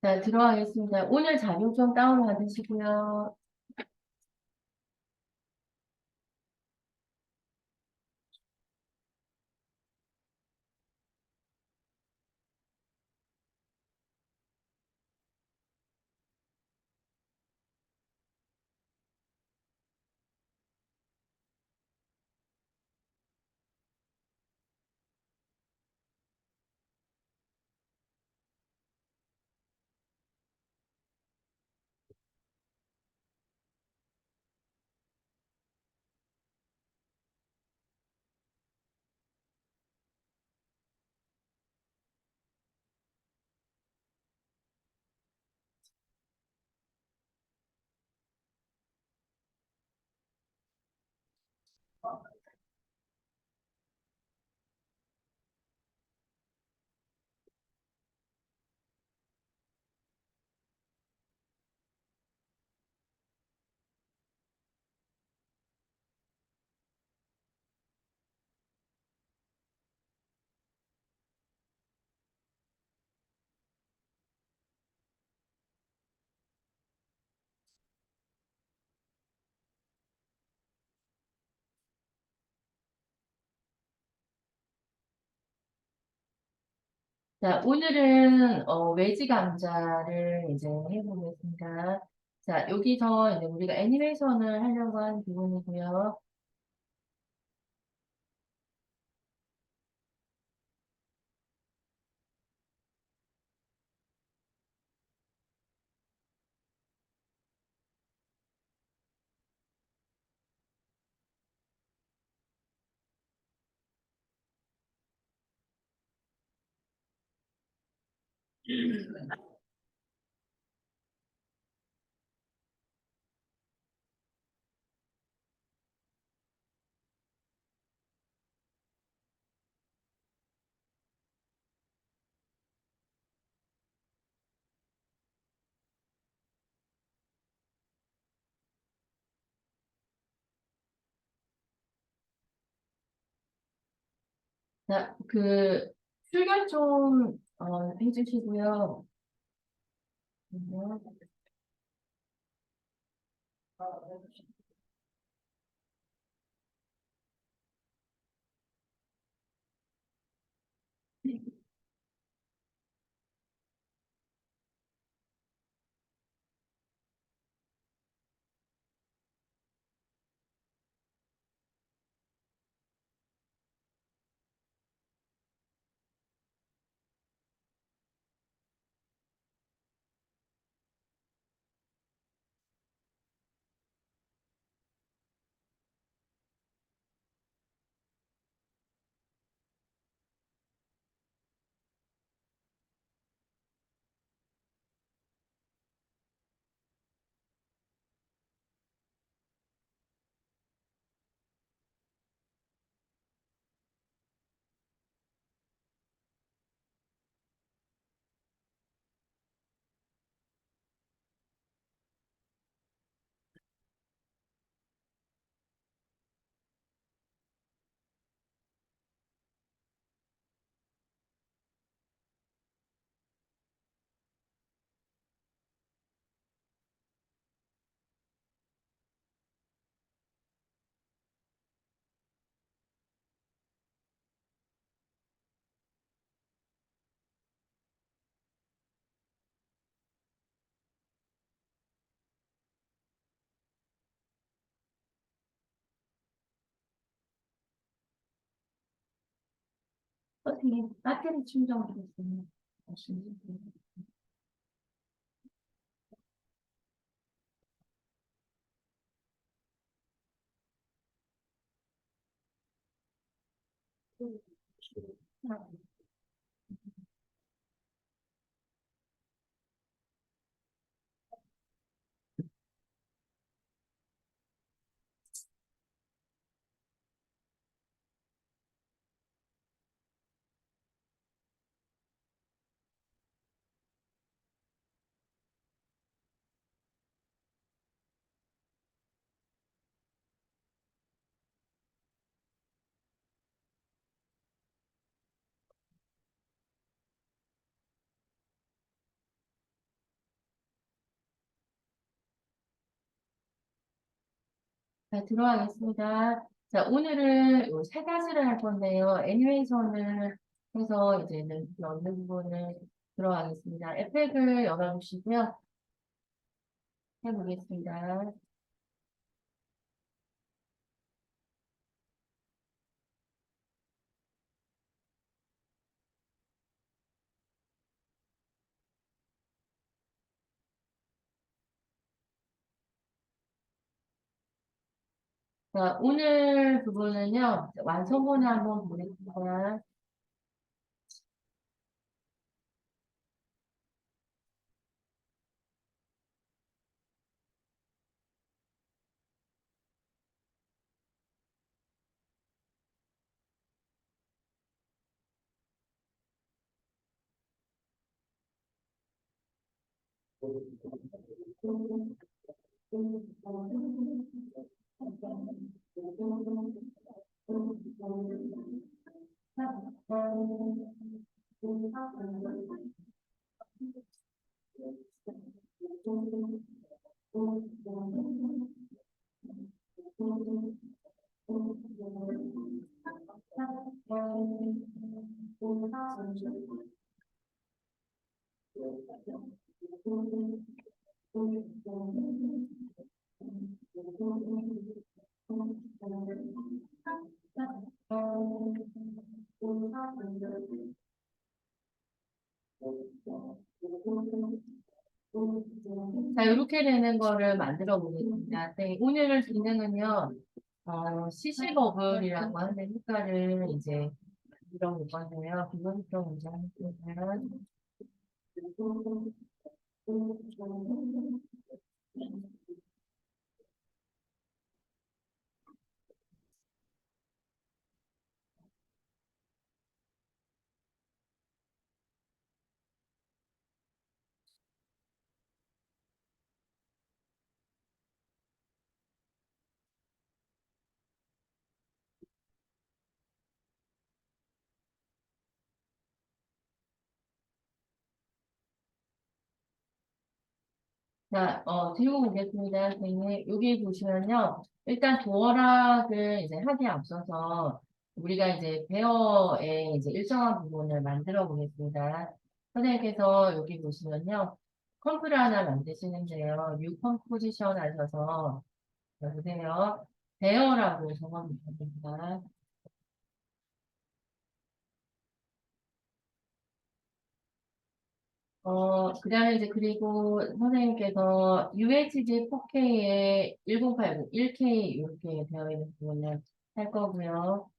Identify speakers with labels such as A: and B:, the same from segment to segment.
A: 자, 들어가겠습니다. 오늘 자료좀 다운받으시고요. 자, 오늘은 외지 감자를 이제 해보겠습니다. 자, 여기서 이제 우리가 애니메이션을 하려고 하는 부분이고요. 자, 출결 좀 해주시고요. 선생님, 배터리 충전 드렸습니다. 자, 들어가겠습니다. 자, 오늘은 요 세 가지를 할 건데요. 애니메이션을 해서 이제 넣는 부분을 들어가겠습니다. 에펙을 열어주시고요. 해보겠습니다. 자, 오늘 부분은요, 완성본을 한번 보겠습니다. 자, 이렇게 되는 거를 만들어 보겠습니다. 네, 오늘 기능은요, CC버블이라고 하는 효과를 이제 만들어 볼 건데요. 기본부터 먼저 하겠습니다. 자, 들고 오겠습니다. 선생님. 여기 보시면요. 일단 도어락을 이제 하기에 앞서서 우리가 이제 베어의 이제 일정한 부분을 만들어 보겠습니다. 선생님께서 여기 보시면요. 컴프를 하나 만드시는데요. 뉴 컴포지션 하셔서 보세요. 베어라고 적어주십니다. 그 다음에 이제 그리고 선생님께서 UHD 4K에 1080, 1K 이렇게 되어 있는 부분을 할 거고요.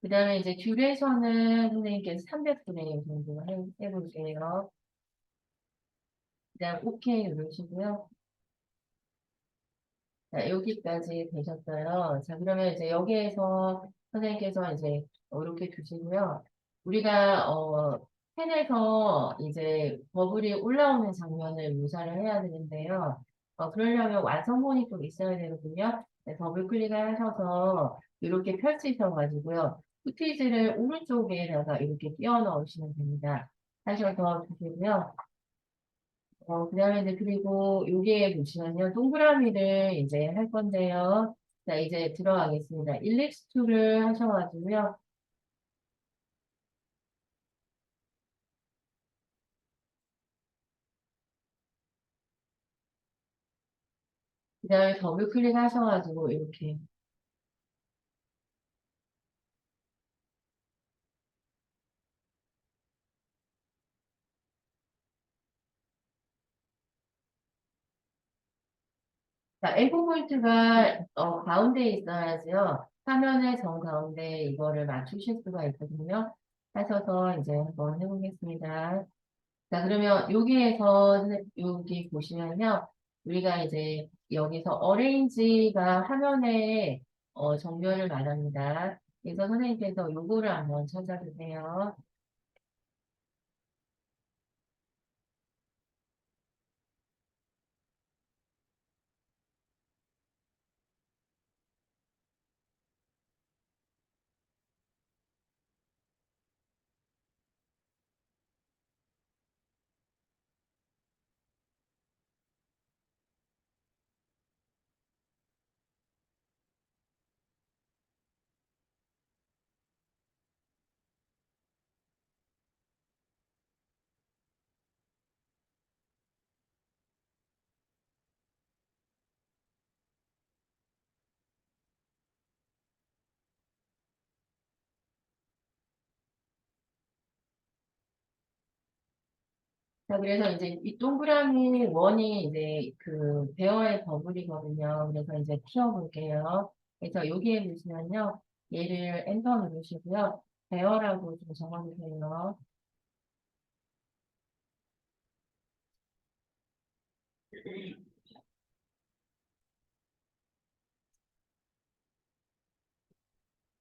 A: 그 다음에 이제 듀레이션은 선생님께서 300프레임 정도 해볼게요. 그 다음 OK 누르시고요. 자, 여기까지 되셨어요. 자, 그러면 이제 여기에서 선생님께서 이제 이렇게 두시고요. 우리가, 펜에서 이제 버블이 올라오는 장면을 묘사를 해야 되는데요. 그러려면 완성본이 좀 있어야 되거든요. 네, 더블 클릭을 하셔서 이렇게 펼치셔가지고요. 후티지를 오른쪽에다가 이렇게 끼워 넣으시면 됩니다. 하셔서 주시고요. 그다음에 이제 그리고 여기에 보시면요. 동그라미를 이제 할 건데요. 자, 이제 들어가겠습니다. 일릭스 툴을 하셔가지고요. 그다음에 더블 클릭 하셔가지고 이렇게. 자, 엔드 포인트가 가운데에 있어야지요. 화면의 정 가운데 이거를 맞추실 수가 있거든요. 하셔서 이제 한번 해보겠습니다. 자, 그러면 여기에서, 여기 보시면요. 우리가 이제 여기서 어레인지가 화면에 정렬을 말합니다. 그래서 선생님께서 요거를 한번 찾아주세요. 자, 그래서 이제 이 동그라미 원이 이제 그 배열의 버블이거든요. 그래서 이제 키워볼게요. 그래서 여기에 보시면요. 얘를 엔터 누르시고요. 배열하고 좀 적어주세요.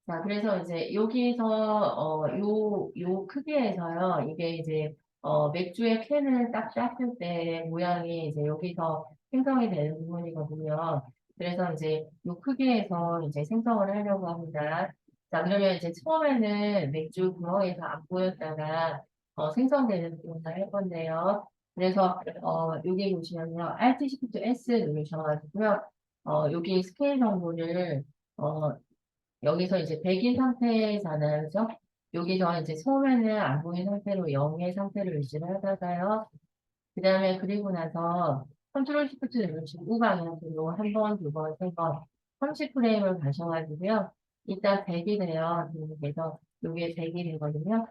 A: 자, 그래서 이제 여기서, 요 크기에서요, 이게 이제, 맥주의 캔을 딱 땄을 때 모양이 이제 여기서 생성이 되는 부분이거든요. 그래서 이제 요 크기에서 이제 생성을 하려고 합니다. 자, 그러면 이제 처음에는 맥주 구멍에서 안 보였다가, 생성되는 부분을 할 건데요. 그래서, 여기 보시면요, Alt Shift S 누르셔가지고요, 여기 스케일 정보를, 어, 여기서 이제 100인 상태잖아요. 그죠? 여기서 이제 처음에는 안 보인 상태로 0의 상태를 유지를 하다가요. 그 다음에 그리고 나서 컨트롤 시프트 누르시고 우방향으로 한 번, 두 번, 세 번, 30프레임을 가셔가지고요. 일단 100이 돼요. 그래서 여기에 100이 되거든요.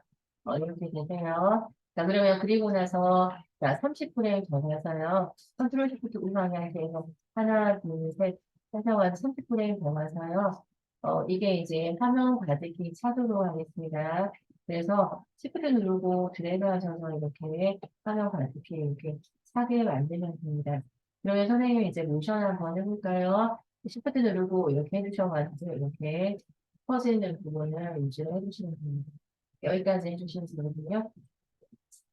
A: 이렇게 되세요. 자, 그러면 그리고 나서 자, 30프레임 더 가서요. 컨트롤 시프트 우방향에서 하나, 둘, 셋 하셔가지고 30프레임 더 가서요. 이게 이제 화면 가득히 차도록 하겠습니다. 그래서 시프트 누르고 드래그 하셔서 이렇게 화면 가득히 이렇게 차게 만들면 됩니다. 그러면 선생님이 이제 모션 한번 해볼까요? 시프트 누르고 이렇게 해주셔가지고 이렇게 퍼지는 부분을 유지를 해주시면 됩니다. 여기까지 해주시면 되거든요.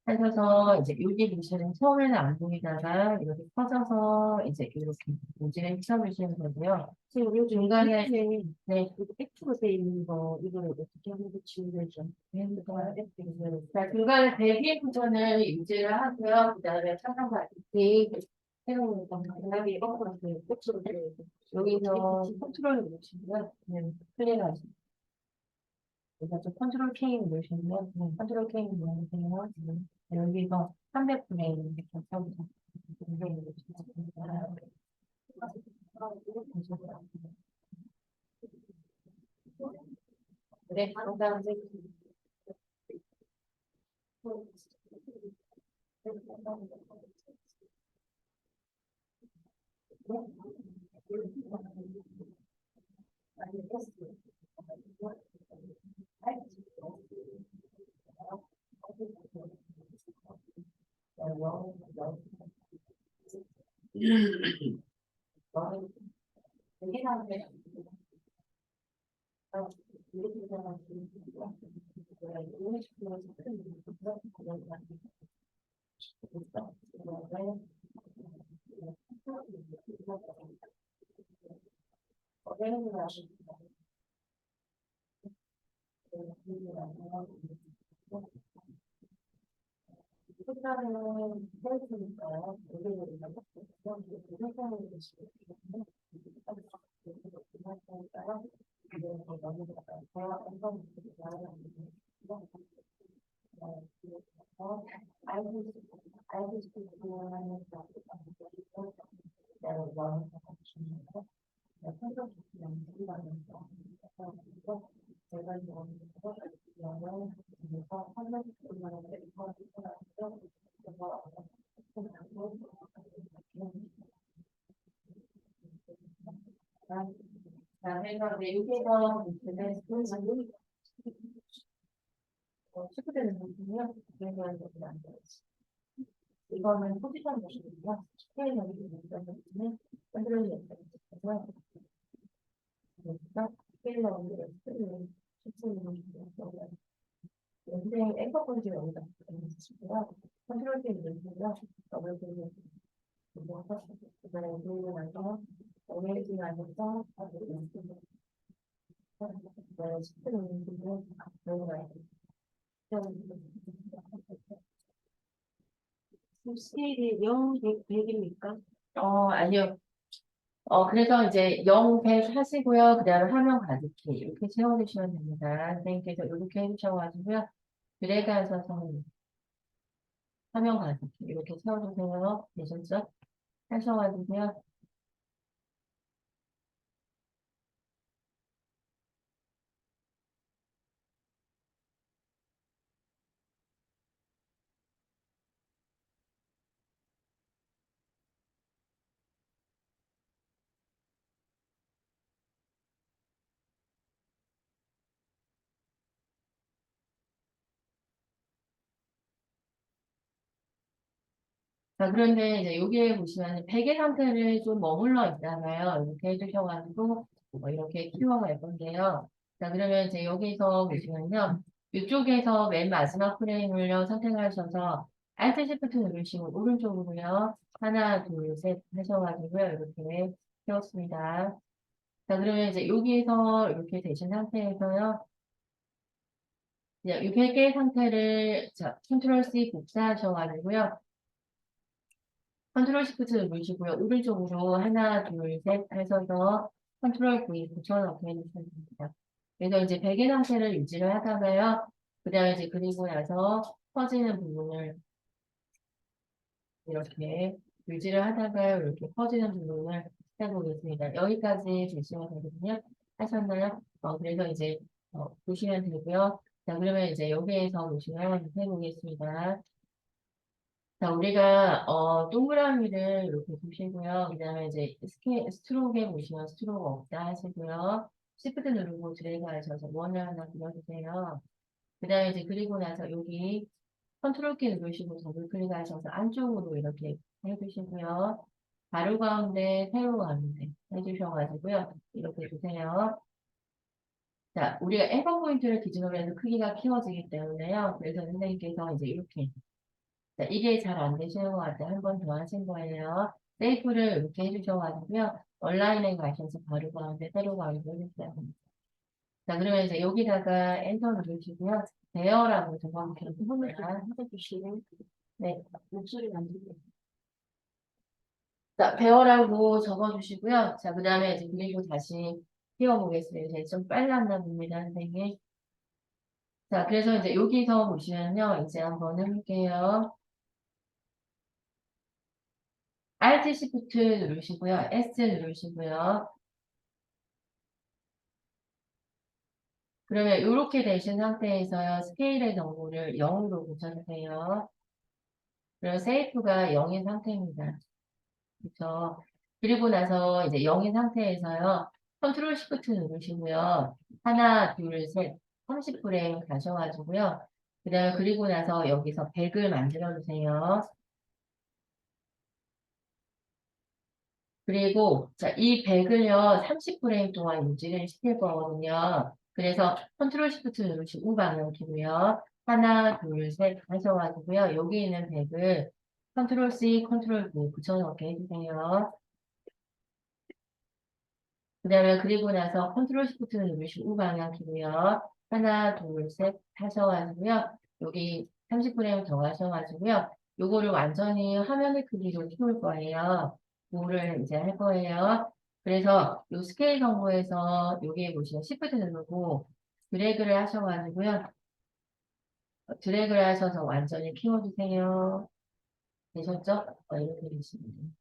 A: 하셔서 이제 여기 보시면 처음에는 안 보이다가 이렇게 퍼져서 이제 이렇게 문제를 시켜주시면 되고요.
B: 지금 요즘
A: 중간에
B: 밑에
A: 네,
B: 그 X로 돼 있는 거 이거를 어떻게 하면 지우를 좀 해볼까요?
A: 자, 중간에 대기 부분을 유지를 하고요. 그 다음에 차단 바디 새로운
B: 대답이 거꾸로 돼 X로 돼 있고
A: 여기서 컨트롤 누르시고요. 클릭하시고 그래서 좀 컨트롤 K 누르시면 컨트롤 K 누르세요. 여기서 300분의 1 이렇게 써주세요. 네, 그다음 이제 자, 그래서 이제 여기서 보시면 시프트는 보시면 그래서 이렇게 만들어요. 이거는 포지션 모션이고요. 스케일 여기 보시면 컨트롤이 있어요. 그래서 스케일 여기 시프트 선생님 앵커 포즈 여기다 주시고요. 컨트롤 키 누르시고요. 더블 클릭 눌러서 그다음에 누르고 나서 어메이징 안에서 네, 시프트 누르시고 들어가요.
B: 스케일이 0, 100, 입니까
A: 아니요. 그래서 이제 0, 100 하시고요. 그 다음에 화면 가득히 이렇게 채워주시면 됩니다. 선생님께서 이렇게 해주셔가지고요. 드래그 하셔서 화면 가득히 이렇게 채워주세요. 되셨죠? 하셔가지고요. 자, 그런데 이제 여기에 보시면 베개 상태를 좀 머물러 있잖아요. 이렇게 해주셔가지고 이렇게 키워갈 건데요. 자, 그러면 이제 여기서 보시면요. 이쪽에서 맨 마지막 프레임을요, 선택하셔서 Alt Shift 누르시고 오른쪽으로요. 하나, 둘, 셋 하셔가지고요. 이렇게 키웠습니다. 자, 그러면 이제 여기에서 이렇게 되신 상태에서요. 이 베개 상태를 자, 컨트롤 C 복사하셔가지고요. 컨트롤 시프트 누르시고요. 오른쪽으로 하나, 둘, 셋 하셔서 컨트롤 V 붙여넣기 해주시면 됩니다. 그래서 이제 베개 상태를 유지를 하다가요. 그 다음에 이제 그리고 나서 퍼지는 부분을 이렇게 유지를 하다가요. 이렇게 퍼지는 부분을 해보겠습니다. 여기까지 보시면 되거든요. 하셨나요? 그래서 이제 보시면 되고요. 자, 그러면 이제 여기에서 보시면 해보겠습니다. 자, 우리가, 동그라미를 이렇게 보시고요. 그 다음에 이제 스트로크에 보시면 스트로크 없다 하시고요. 시프트 누르고 드래그 하셔서 원을 하나 그려주세요. 그 다음에 이제 그리고 나서 여기 컨트롤 키 누르시고 더블 클릭 하셔서 안쪽으로 이렇게 해주시고요. 가로 가운데, 세로 가운데 해주셔가지고요. 이렇게 주세요. 자, 우리가 F1 포인트를 기준으로 해서 크기가 키워지기 때문에요. 그래서 선생님께서 이제 이렇게 자, 이게 잘 안 되시는 것 같아요. 한 번 더 하신 거예요. 세이프를 이렇게 해주셔가지고요. 온라인에 가셔서 바로 가운데, 새로 가운데 해주세요. 자, 그러면 이제 여기다가 엔터 누르시고요. 베어라고 적어주시면
B: 부분을
A: 됩니다.
B: 좀 해주시면
A: 네.
B: 목소리가 안 들려요.
A: 자, 베어라고 적어주시고요. 자, 그 다음에 이제 그리고 다시 띄워보겠습니다. 이제 좀 빨랐나 봅니다, 선생님. 자, 그래서 이제 여기서 보시면요. 이제 한번 해볼게요. Alt Shift 누르시고요. S 누르시고요. 그러면 이렇게 되신 상태에서요. 스케일의 정보를 0으로 고쳐주세요. 그럼 세이프가 0인 상태입니다. 그렇죠? 그리고 나서 이제 0인 상태에서요. 컨트롤 시프트 누르시고요. 하나, 둘, 셋, 30프레임 가셔가지고요. 그 다음에 그리고 나서 여기서 100을 만들어 주세요. 그리고 자, 이 100을요. 30프레임 동안 유지를 시킬 거거든요. 그래서 컨트롤 시프트 누르시고 방향 키고요. 하나, 둘, 셋 하셔가지고요. 여기 있는 100을 컨트롤 C, 컨트롤 V 붙여넣게 해주세요. 그 다음에 그리고 나서 컨트롤 시프트 누르시고 방향 키고요. 하나, 둘, 셋 하셔가지고요. 여기 30프레임 더 하셔가지고요. 요거를 완전히 화면의 크기로 키울 거예요. 요거를 이제 할 거예요. 그래서 요 스케일 정보에서 여기에 보시면 시프트 누르고 드래그를 하셔가지고요. 드래그를 하셔서 완전히 키워주세요. 되셨죠? 이렇게 되시면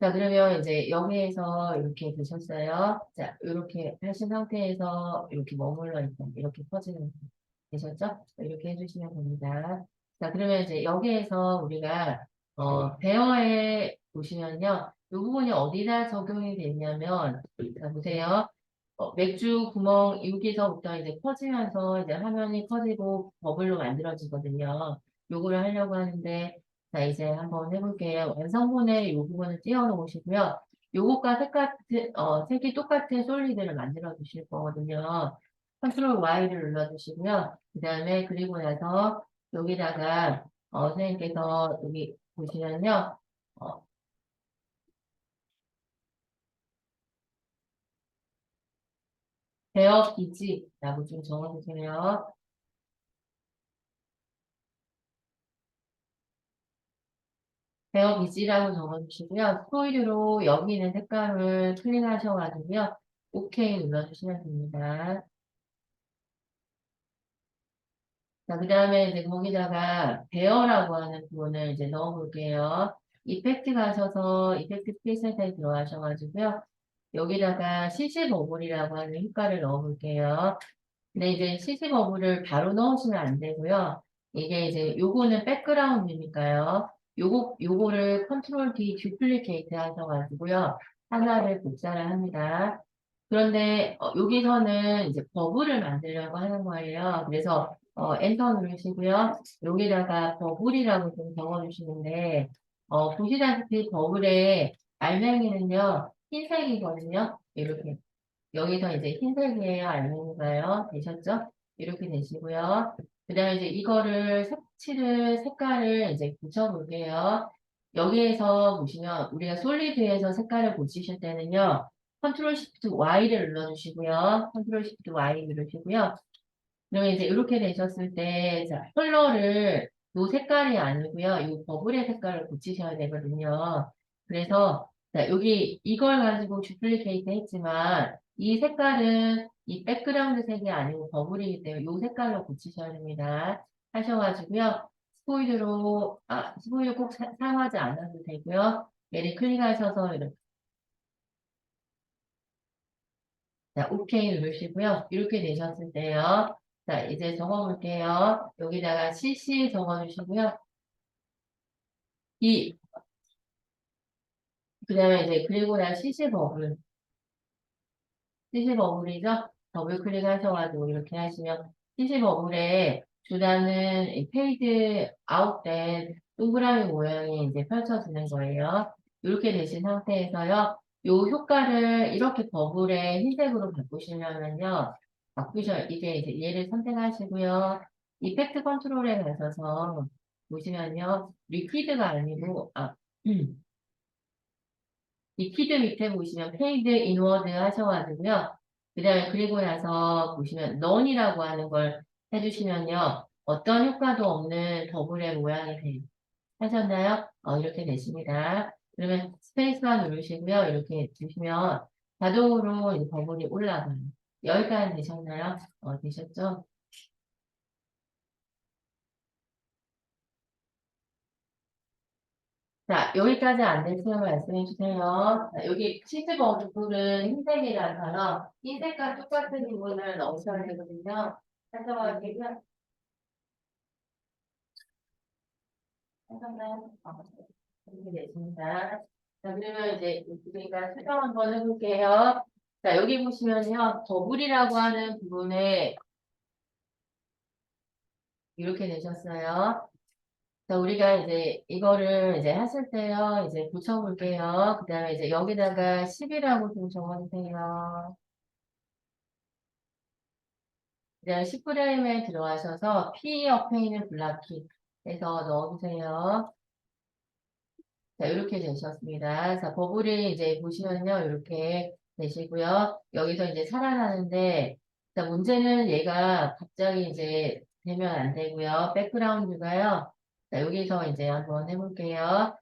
A: 자, 그러면 이제 여기에서 이렇게 되셨어요. 자, 이렇게 하신 상태에서 이렇게 머물러 있다. 이렇게 퍼지는 거 되셨죠? 이렇게 해주시면 됩니다. 자, 그러면 이제 여기에서 우리가, 베어에 보시면요. 이 부분이 어디다 적용이 됐냐면, 자, 보세요. 맥주 구멍 여기서부터 이제 퍼지면서 이제 화면이 커지고 버블로 만들어지거든요. 요거를 하려고 하는데, 자, 이제 한번 해볼게요. 완성본에 이 부분을 띄워놓으시고요. 요것과 색이 똑같은 솔리드를 만들어 주실 거거든요. 컨트롤 Y를 눌러주시고요. 그 다음에 그리고 나서 여기다가, 선생님께서 여기 보시면요. 어, 베어 기지라고 좀 적어주세요. 베어 비지라고 적어주시고요. 소일로 여기 있는 색깔을 클릭하셔가지고요. OK 눌러주시면 됩니다. 자, 그 다음에 이제 거기다가 베어라고 하는 부분을 이제 넣어볼게요. 이펙트 가셔서 이펙트 프리셋에 들어가셔가지고요. 여기다가 CC 버블이라고 하는 효과를 넣어볼게요. 근데 이제 CC 버블을 바로 넣으시면 안 되고요. 이게 이제 요거는 백그라운드니까요. 요거를 컨트롤 D 듀플리케이트 하셔가지고요. 하나를 복사를 합니다. 그런데 여기서는 이제 버블을 만들려고 하는 거예요. 그래서 엔터 누르시고요. 여기다가 버블이라고 좀 적어주시는데, 보시다시피 버블의 알맹이는요, 흰색이거든요. 이렇게. 여기서 이제 흰색이에요. 알맹이가요. 되셨죠? 이렇게 되시고요. 그 다음에 이제 이거를 색칠을, 색깔을 이제 붙여볼게요. 여기에서 보시면 우리가 솔리드에서 색깔을 고치실 때는요. 컨트롤 시프트 Y를 눌러주시고요. 컨트롤 시프트 Y 누르시고요. 그러면 이제 이렇게 되셨을 때, 자, 컬러를 요 색깔이 아니고요. 이 버블의 색깔을 고치셔야 되거든요. 그래서, 자, 여기 이걸 가지고 듀플리케이트 했지만, 이 색깔은 이 백그라운드 색이 아니고 버블이기 때문에 이 색깔로 고치셔야 됩니다. 하셔가지고요. 스포이드 꼭 사용하지 않아도 되고요. 얘를 클릭하셔서 이렇게, 자, OK 누르시고요. 이렇게 되셨을 때요. 자, 이제 적어볼게요. 여기다가 CC 적어주시고요. 이, 그 다음에 이제, 그리고 난 CC 버블. CC 버블이죠? 더블 클릭하셔가지고 이렇게 하시면, CC 버블에 주단은 이 페이드 아웃된 동그라미 모양이 이제 펼쳐지는 거예요. 이렇게 되신 상태에서요. 요 효과를 이렇게 버블에 흰색으로 바꾸시려면요. 이게 이제 얘를 선택하시고요. 이펙트 컨트롤에 가셔서 보시면요. 리퀴드가 아니고, 리퀴드 밑에 보시면 페이드 인워드 하셔가지고요. 그 다음에 그리고 나서 보시면 넌이라고 하는 걸 해주시면요. 어떤 효과도 없는 버블의 모양이 돼요. 하셨나요? 이렇게 되십니다. 그러면 스페이스바 누르시고요. 이렇게 주시면 자동으로 이제 버블이 올라가요. 여기까지 되셨나요? 되셨죠? 자, 여기까지 안 됐으면 말씀해 주세요. 자, 여기 치즈 버블은 흰색이라서요. 흰색과 똑같은 부분을 넣으셔야 되거든요. 하셔가지고, 하셨나요? 이렇게 됐습니다. 자, 그러면 이제 우리가 설명 한번 해볼게요. 자, 여기 보시면요. 버블이라고 하는 부분에 이렇게 되셨어요. 자, 우리가 이제 이거를 이제 하실 때요. 이제 붙여볼게요. 그 다음에 이제 여기다가 10이라고 좀 적어주세요. 그다음 10프레임에 들어가셔서 P 옆에 있는 블락키 해서 넣어주세요. 자, 이렇게 되셨습니다. 자, 버블이 이제 보시면요. 이렇게 되시고요. 여기서 이제 살아나는데, 자, 문제는 얘가 갑자기 이제 되면 안 되고요. 백그라운드가요. 자, 여기서 이제 한번 해볼게요.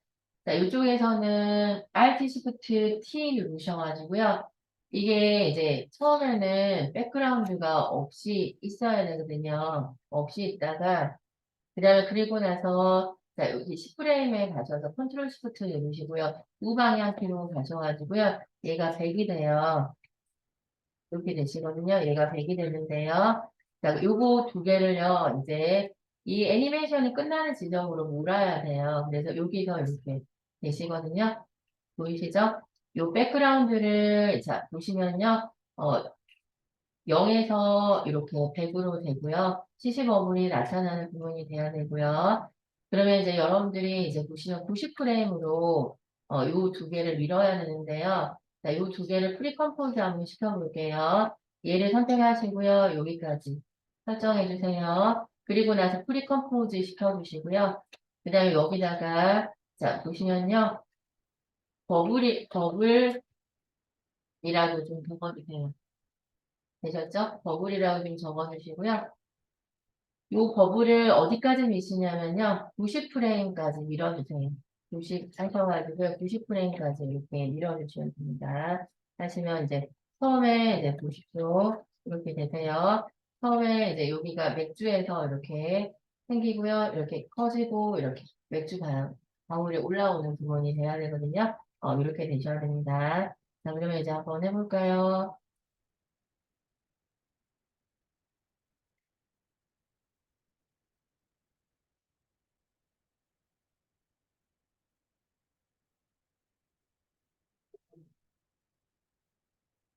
A: 자, 이쪽에서는 Alt Shift T 누르셔가지고요. 이게 이제 처음에는 백그라운드가 없이 있어야 되거든요. 없이 있다가, 그 다음에 그리고 나서, 자, 여기 10프레임에 가셔서 컨트롤 시프트 누르시고요. 우방향키로 가셔가지고요. 얘가 100이 돼요. 이렇게 되시거든요. 얘가 100이 되는데요. 자, 요거 두 개를요, 이제 이 애니메이션이 끝나는 지점으로 몰아야 돼요. 그래서 여기서 이렇게 되시거든요. 보이시죠? 요 백그라운드를, 자, 보시면요. 0에서 이렇게 100으로 되고요. 70어블이 나타나는 부분이 돼야 되고요. 그러면 이제 여러분들이 이제 보시면 90프레임으로 요 두 개를 밀어야 되는데요. 자, 요 두 개를 프리컴포즈 한번 시켜볼게요. 얘를 선택하시고요. 여기까지 설정해 주세요. 그리고 나서 프리컴포즈 시켜주시고요. 그 다음에 여기다가 자, 보시면요. 버블이라고 좀 적어주세요. 되셨죠? 버블이라고 좀 적어주시고요. 요 버블을 어디까지 미시냐면요. 90프레임까지 밀어주세요. 90 하셔가지고 90프레임까지 이렇게 밀어주시면 됩니다. 하시면 이제 처음에 이제 보십시오. 이렇게 되세요. 처음에 이제 여기가 맥주에서 이렇게 생기고요. 이렇게 커지고 이렇게 맥주 방울이 올라오는 부분이 돼야 되거든요. 이렇게 되셔야 됩니다. 자, 그러면 이제 한번 해볼까요?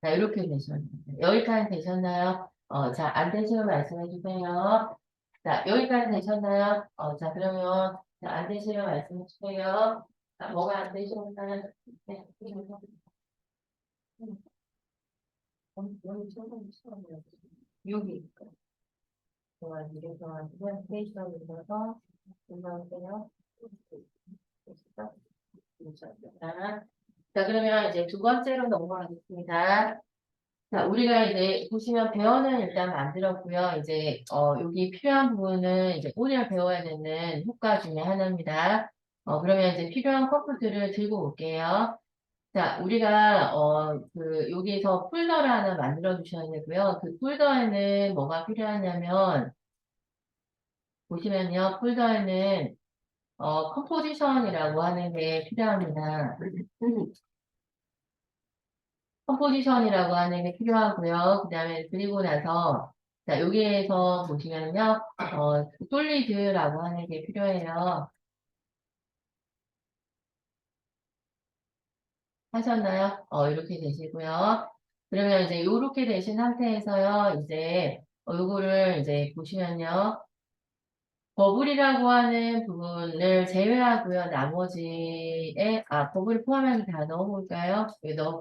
A: 자, 이렇게 되셨나요? 여기까지 되셨나요? 자, 안 되시면 말씀해 주세요. 자, 여기까지 되셨나요? 자, 그러면 자, 안 되시면 말씀해 주세요. 자, 뭐가 안 되시면 네. 여기 동안 미래 동안 스테이션을 눌러서 눌러주세요. 자, 그러면 이제 두 번째로 넘어가겠습니다. 자, 우리가 이제 보시면 배원은 일단 만들었고요. 이제 여기 필요한 부분은 이제 오늘 배워야 되는 효과 중에 하나입니다. 그러면 이제 필요한 컴퓨터를 들고 올게요. 자, 우리가 여기서 폴더를 하나 만들어 주셔야 되고요. 그 폴더에는 뭐가 필요하냐면 보시면요, 폴더에는 컴포지션이라고 하는 게 필요합니다. 컴포지션이라고 하는 게 필요하고요. 그 다음에 그리고 나서 자 여기에서 보시면요, 솔리드라고 하는 게 필요해요. 하셨나요? 이렇게 되시고요. 그러면 이제 이렇게 되신 상태에서요, 이제 요거를 이제 보시면요. 버블이라고 하는 부분을 제외하고요. 나머지에, 버블 포함해서 다 넣어볼까요?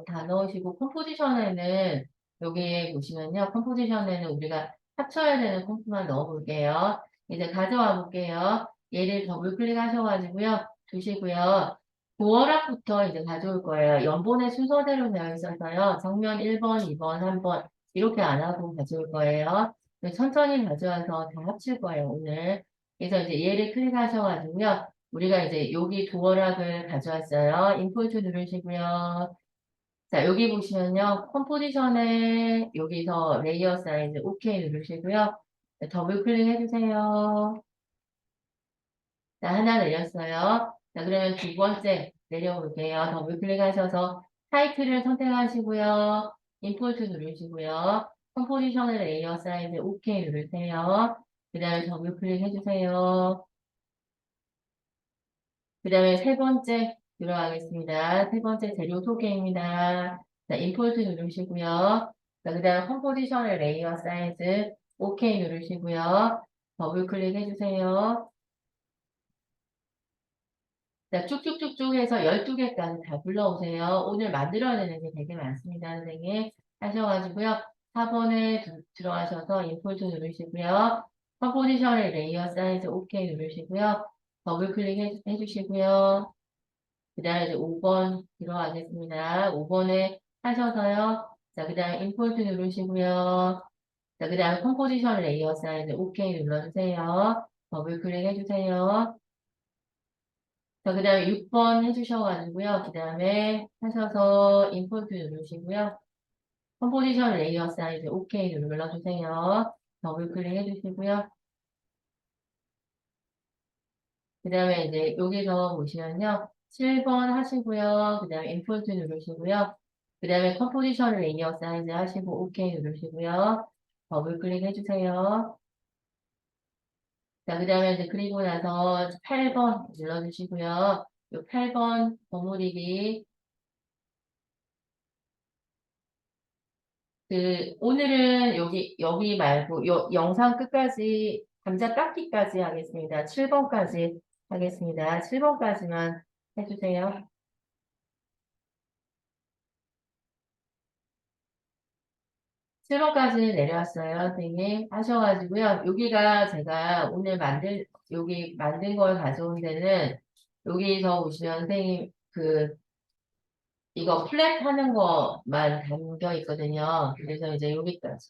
A: 다 넣으시고, 컴포지션에는, 여기 보시면요. 컴포지션에는 우리가 합쳐야 되는 콤프만 넣어볼게요. 이제 가져와 볼게요. 얘를 더블 클릭하셔가지고요. 두시고요. 도어락부터 이제 가져올 거예요. 연본의 순서대로 되어 있어서요. 정면 1번, 2번, 3번, 이렇게 안 하고 가져올 거예요. 천천히 가져와서 다 합칠 거예요, 오늘. 그래서 이제 얘를 클릭하셔가지고요. 우리가 이제 여기 도어락을 가져왔어요. 임포트 누르시고요. 자, 여기 보시면요. 컴포지션에 여기서 레이어 사이즈 OK 누르시고요. 네, 더블 클릭 해주세요. 자, 하나 내렸어요. 자, 그러면 두 번째 내려볼게요. 더블 클릭하셔서 타이틀을 선택하시고요. 임포트 누르시고요. 컴포지션을 레이어 사이즈 OK 누르세요. 그 다음에 더블 클릭 해주세요. 그 다음에 세 번째 들어가겠습니다. 세 번째 재료 소개입니다. 자, 임포트 누르시고요. 자, 그 다음 컴포지션의 레이어 사이즈 OK 누르시고요. 더블 클릭 해주세요. 자, 쭉쭉쭉쭉 해서 12개까지 다 불러오세요. 오늘 만들어내는 게 되게 많습니다, 선생님. 하셔가지고요. 4번에 들어가셔서 임포트 누르시고요. 컴포지션의 레이어 사이즈 OK 누르시고요. 더블 클릭 해주시고요. 그 다음에 이제 5번 들어가겠습니다. 5번에 하셔서요. 자, 그 다음에 임포트 누르시고요. 자, 그 다음에 컴포지션 레이어 사이즈 OK 눌러주세요. 더블 클릭 해주세요. 자, 그 다음에 6번 해주셔가지고요. 그 다음에 하셔서 임포트 누르시고요. 컴포지션 레이어 사이즈 OK 눌러주세요. 더블 클릭 해주시고요. 그 다음에 이제 여기서 보시면요. 7번 하시고요. 그 다음에 임포트 누르시고요. 그 다음에 컴포지션 레이어 사이즈 하시고 OK 누르시고요. 더블 클릭 해주세요. 자, 그 다음에 이제 그리고 나서 8번 눌러주시고요. 요 8번 버무리기. 오늘은 여기 말고, 영상 끝까지, 감자 깎기까지 하겠습니다. 7번까지 하겠습니다. 7번까지만 해주세요. 7번까지 내려왔어요, 선생님. 하셔가지고요. 여기가 제가 오늘 여기 만든 걸 가져온 데는, 여기서 보시면 선생님, 이거 플랫 하는 것만 담겨 있거든요. 그래서 이제 여기까지.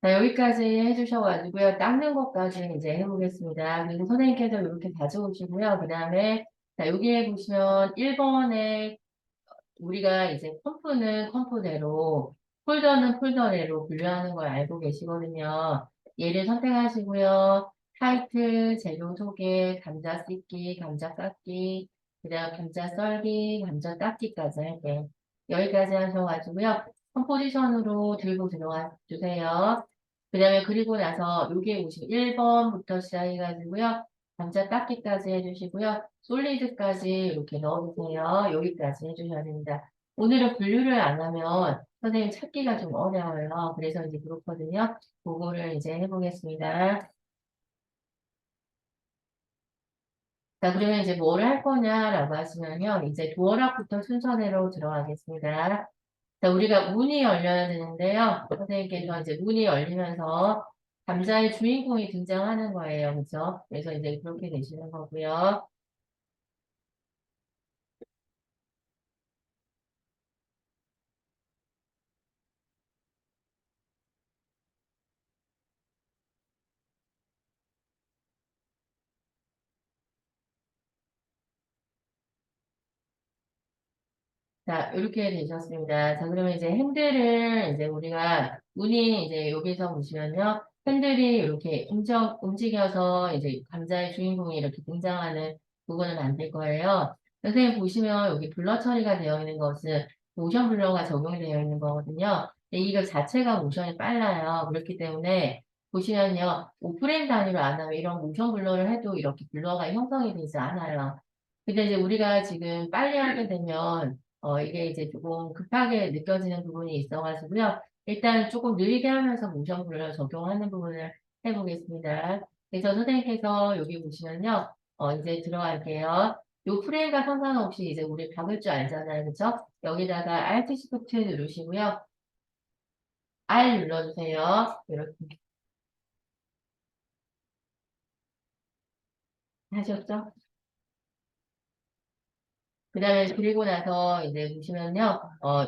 A: 자, 여기까지 해주셔가지고요. 닦는 것까지 이제 해보겠습니다. 그리고 선생님께서 이렇게 가져오시고요. 그 다음에, 자, 여기에 보시면 1번에 우리가 이제 컴프는 컴프대로, 폴더는 폴더대로 분류하는 걸 알고 계시거든요. 얘를 선택하시고요. 타이틀, 재료 소개, 감자 씻기, 감자 깎기, 그 다음 감자 썰기, 감자 닦기까지 할게요. 여기까지 하셔가지고요. 컴포지션으로 들고 들어가 주세요. 그 다음에 그리고 나서 여기에 오시면 1번부터 시작해가지고요. 감자 닦기까지 해주시고요. 솔리드까지 이렇게 넣어주세요. 여기까지 해주셔야 됩니다. 오늘은 분류를 안 하면 선생님 찾기가 좀 어려워요. 그래서 이제 그렇거든요. 그거를 이제 해보겠습니다. 자, 그러면 이제 뭘 할 거냐라고 하시면요. 이제 도어락부터 순서대로 들어가겠습니다. 자, 우리가 문이 열려야 되는데요. 선생님께서 이제 문이 열리면서 감자의 주인공이 등장하는 거예요. 그죠? 그래서 이제 그렇게 되시는 거고요. 자, 이렇게 되셨습니다. 자, 그러면 이제 핸들을 이제 우리가 문이 이제 여기서 보시면요. 핸들이 이렇게 움직여서 이제 감자의 주인공이 이렇게 등장하는 부분은 안 될 거예요. 선생님 보시면 여기 블러 처리가 되어 있는 것은 모션 블러가 적용되어 있는 거거든요. 근데 이거 자체가 모션이 빨라요. 그렇기 때문에 보시면요. 오프레임 단위로 안 하면 이런 모션 블러를 해도 이렇게 블러가 형성이 되지 않아요. 근데 이제 우리가 지금 빨리 하게 되면 이게 이제 조금 급하게 느껴지는 부분이 있어가지고요. 일단 조금 느리게 하면서 모션 블러 적용하는 부분을 해보겠습니다. 그래서 선생님께서 여기 보시면요. 이제 들어갈게요. 요 프레임과 상관없이 이제 우리 박을 줄 알잖아요. 그쵸? 여기다가 Alt Shift 누르시고요. R 눌러주세요. 이렇게 하셨죠? 그 다음에 그리고 나서 이제 보시면요,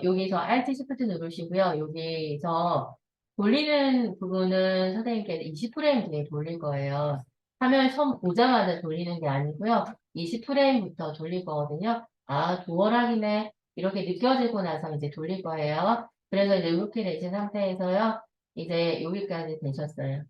A: 여기서 Alt Shift 누르시고요. 여기서 돌리는 부분은 선생님께서 20프레임 뒤에 돌릴 거예요. 화면 처음 보자마자 돌리는 게 아니고요. 20프레임부터 돌릴 거거든요. 아, 도어락이네. 이렇게 느껴지고 나서 이제 돌릴 거예요. 그래서 이제 이렇게 되신 상태에서요. 이제 여기까지 되셨어요.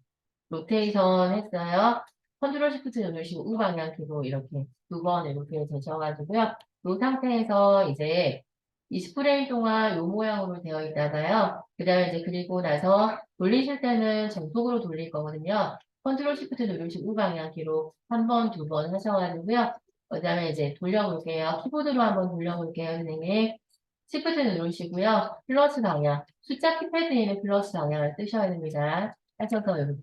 A: 로테이션 했어요. 컨트롤 시프트 누르시고 우방향 키로 이렇게 두 번 이렇게 되셔가지고요. 이 상태에서 이제 20프레임 동안 이 모양으로 되어 있다가요. 그 다음에 이제 그리고 나서 돌리실 때는 정속으로 돌릴 거거든요. 컨트롤 시프트 누르시고 우방향 키로 한 번, 두 번 하셔가지고요. 그 다음에 이제 돌려볼게요. 키보드로 한번 돌려볼게요, 선생님. 시프트 누르시고요. 플러스 방향. 숫자 키패드에 있는 플러스 방향을 뜨셔야 됩니다. 하셔서 이렇게.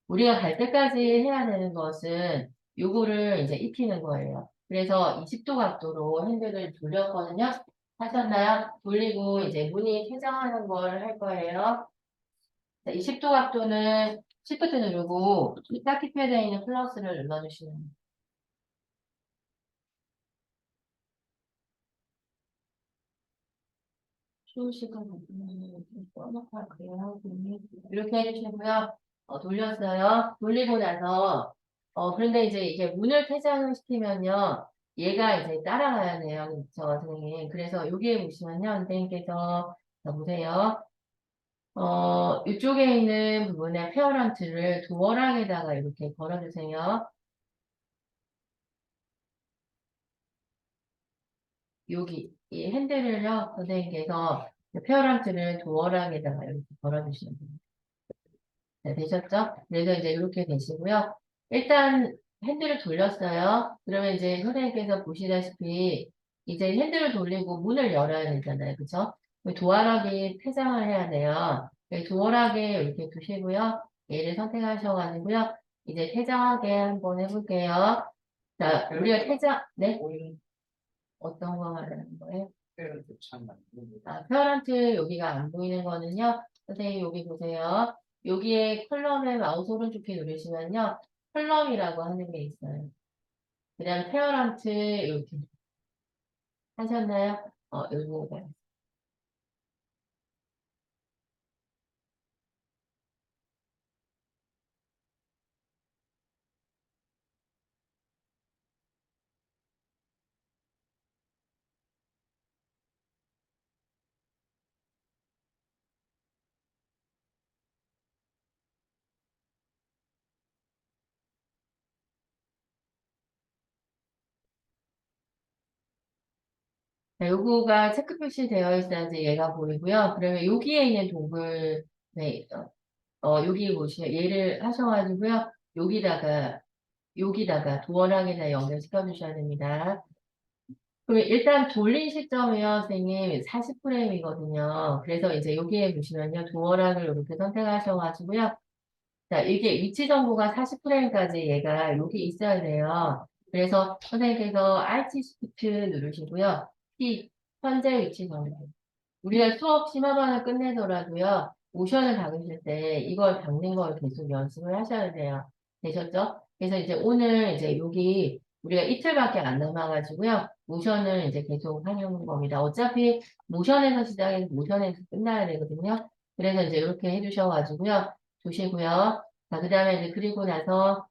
A: 우리가 갈 때까지 해야 되는 것은 요거를 이제 입히는 거예요. 그래서 20도 각도로 핸들을 돌렸거든요. 하셨나요? 돌리고 이제 문이 퇴장하는 걸 할 거예요. 자, 20도 각도는 시프트 누르고 딱 키패드에 있는 플러스를 눌러주시면 돼요. 수시간 써놓고 할게요. 이렇게 해주시고요. 돌렸어요. 돌리고 나서, 그런데 이제 이게 문을 퇴장을 시키면요. 얘가 이제 따라가야 돼요. 그렇죠, 선생님. 그래서 여기에 보시면요. 선생님께서, 자, 보세요. 이쪽에 있는 부분에 페어런트를 도어락에다가 이렇게 걸어주세요. 여기, 이 핸들을요. 선생님께서 페어런트를 도어락에다가 이렇게 걸어주시면 돼요. 네, 되셨죠? 그래서 이제 이렇게 되시고요. 일단 핸들을 돌렸어요. 그러면 이제 선생님께서 보시다시피 이제 핸들을 돌리고 문을 열어야 되잖아요. 그쵸? 도어락이 퇴장을 해야 돼요. 도어락에 이렇게 두시고요. 얘를 선택하셔가지고요. 이제 퇴장하게 한번 해볼게요. 자, 우리가 퇴장, 네? 어떤 거 말하는 거예요? 아, 페어런트 여기가 안 보이는 거는요. 선생님 여기 보세요. 여기에 컬럼에 마우스 오른쪽 키 누르시면요. 컬럼이라고 하는 게 있어요. 그 다음 페어런트 이렇게 하셨나요? 요거. 자, 요거가 체크 표시되어 있어야지 얘가 보이고요. 그러면 여기에 있는 동글, 네, 여기 보시면 얘를 하셔가지고요. 여기다가 도어락에다 연결시켜 주셔야 됩니다. 그럼 일단 돌린 시점이요, 선생님, 40프레임이거든요. 그래서 이제 여기에 보시면요, 도어락을 이렇게 선택하셔가지고요. 자, 이게 위치 정보가 40프레임까지 얘가 여기 있어야 돼요. 그래서 선생님께서 Alt Shift 누르시고요. T, 현재 위치 정보. 우리가 수업 심화반을 끝내더라도요, 모션을 박으실 때 이걸 박는 걸 계속 연습을 하셔야 돼요. 되셨죠? 그래서 이제 오늘 이제 여기 우리가 이틀밖에 안 남아가지고요, 모션을 이제 계속 하는 겁니다. 어차피 모션에서 시작해서 모션에서 끝나야 되거든요. 그래서 이제 이렇게 해주셔가지고요, 두시고요. 자, 그 다음에 이제 그리고 나서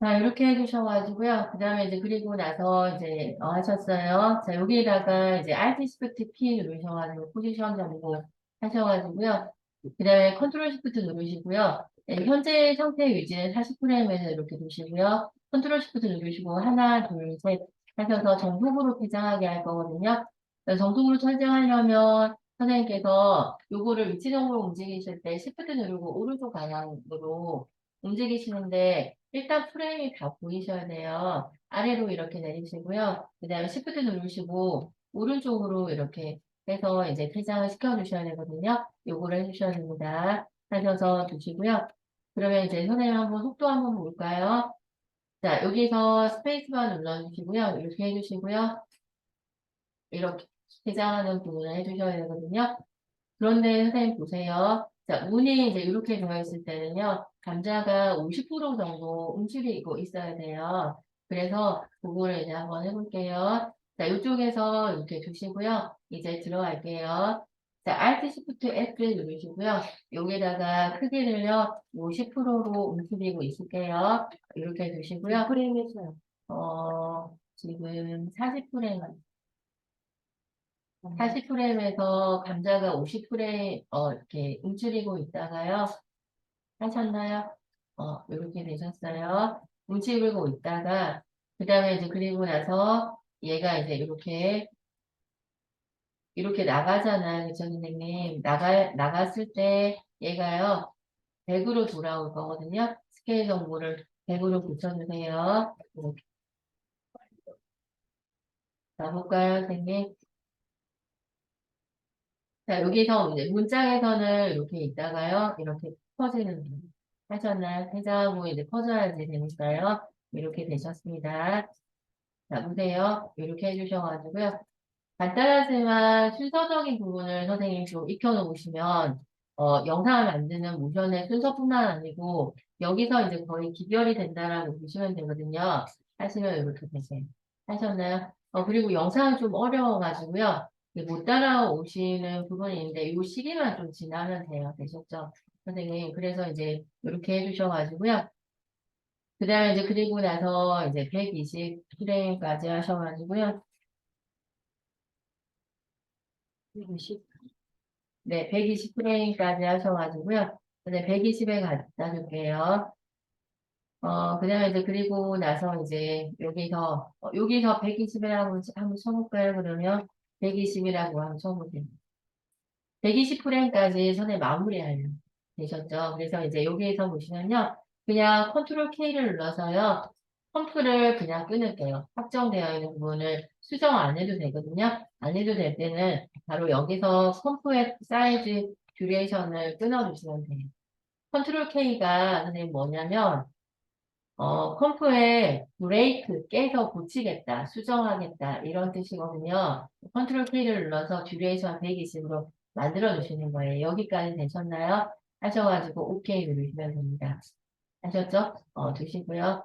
A: 자, 이렇게 해주셔가지고요. 그 다음에 이제 그리고 나서 이제 하셨어요. 자, 여기에다가 이제 Alt Shift P 누르셔가지고 포지션 잡고 하셔가지고요. 그 다음에 컨트롤 Shift 누르시고요. 네, 현재 상태 유지는 40프레임에서 이렇게 두시고요. 컨트롤 Shift 누르시고 하나, 둘, 셋 하셔서 정속으로 배장하게 할 거거든요. 그래서 정속으로 설정하려면 선생님께서 요거를 위치 정보로 움직이실 때 Shift 누르고 오른쪽 방향으로 움직이시는데 일단 프레임이 다 보이셔야 돼요. 아래로 이렇게 내리시고요. 그 다음에 Shift 누르시고 오른쪽으로 이렇게 해서 이제 퇴장을 시켜주셔야 되거든요. 요거를 해주셔야 됩니다. 하셔서 두시고요. 그러면 이제 선생님 한번 속도 한번 볼까요? 자, 여기서 스페이스바 눌러주시고요. 이렇게 해주시고요. 이렇게 퇴장하는 부분을 해주셔야 되거든요. 그런데 선생님 보세요. 자, 문이 이제 이렇게 되어 있을 때는요, 감자가 50% 정도 움츠리고 있어야 돼요. 그래서 그거를 이제 한번 해볼게요. 자, 이쪽에서 이렇게 두시고요. 이제 들어갈게요. 자, Alt Shift F를 누르시고요. 여기다가 크기를요, 50%로 움직이고 있을게요. 이렇게 두시고요.
B: 프레임에서요.
A: 지금 40프레임, 40프레임에서 감자가 50프레임, 이렇게 움츠리고 있다가요. 하셨나요? 이렇게 되셨어요. 움츠리고 있다가, 그 다음에 이제 그리고 나서 얘가 이제 이렇게 나가잖아요. 그죠, 선생님? 나갔을 때 얘가요, 100으로 돌아올 거거든요. 스케일 정보를 100으로 붙여주세요. 이렇게. 자, 볼까요, 선생님? 자, 여기서 이제 문짝에서는 이렇게 있다가요, 이렇게 퍼지는 거예요. 하셨나요? 회전하고 이제 퍼져야지 되니까요. 이렇게 되셨습니다. 자, 보세요. 이렇게 해주셔가지고요. 간단하지만 순서적인 부분을 선생님이 좀 익혀놓으시면, 영상을 만드는 모션의 순서뿐만 아니고, 여기서 이제 거의 기별이 된다라고 보시면 되거든요. 하시면 이렇게 되세요. 하셨나요? 그리고 영상은 좀 어려워가지고요. 이게 못 따라오시는 부분이 있는데, 이 시기만 좀 지나면 돼요. 되셨죠? 선생님. 그래서 이제 이렇게 해주셔가지고요. 그 다음에 이제 그리고 나서 이제 120프레임까지 하셔가지고요.
B: 120.
A: 네, 120프레임까지 하셔가지고요. 네, 120에 갖다 줄게요. 그 다음에 이제 그리고 나서 이제 여기서 120이라고 한번 쳐볼까요? 그러면 120이라고 한번 쳐보세요. 120프레임까지 선에 마무리하려 되셨죠? 그래서 이제 여기에서 보시면요. 그냥 컨트롤 K를 눌러서요. 펌프를 그냥 끊을게요. 확정되어 있는 부분을 수정 안 해도 되거든요. 안 해도 될 때는 바로 여기서 펌프의 사이즈 듀레이션을 끊어주시면 돼요. 컨트롤 K가 선생님 뭐냐면 펌프에 브레이크 깨서 고치겠다, 수정하겠다 이런 뜻이거든요. 컨트롤 K를 눌러서 듀레이션 120으로 만들어 주시는 거예요. 여기까지 되셨나요? 하셔가지고 OK 누르시면 됩니다. 하셨죠? 두시고요.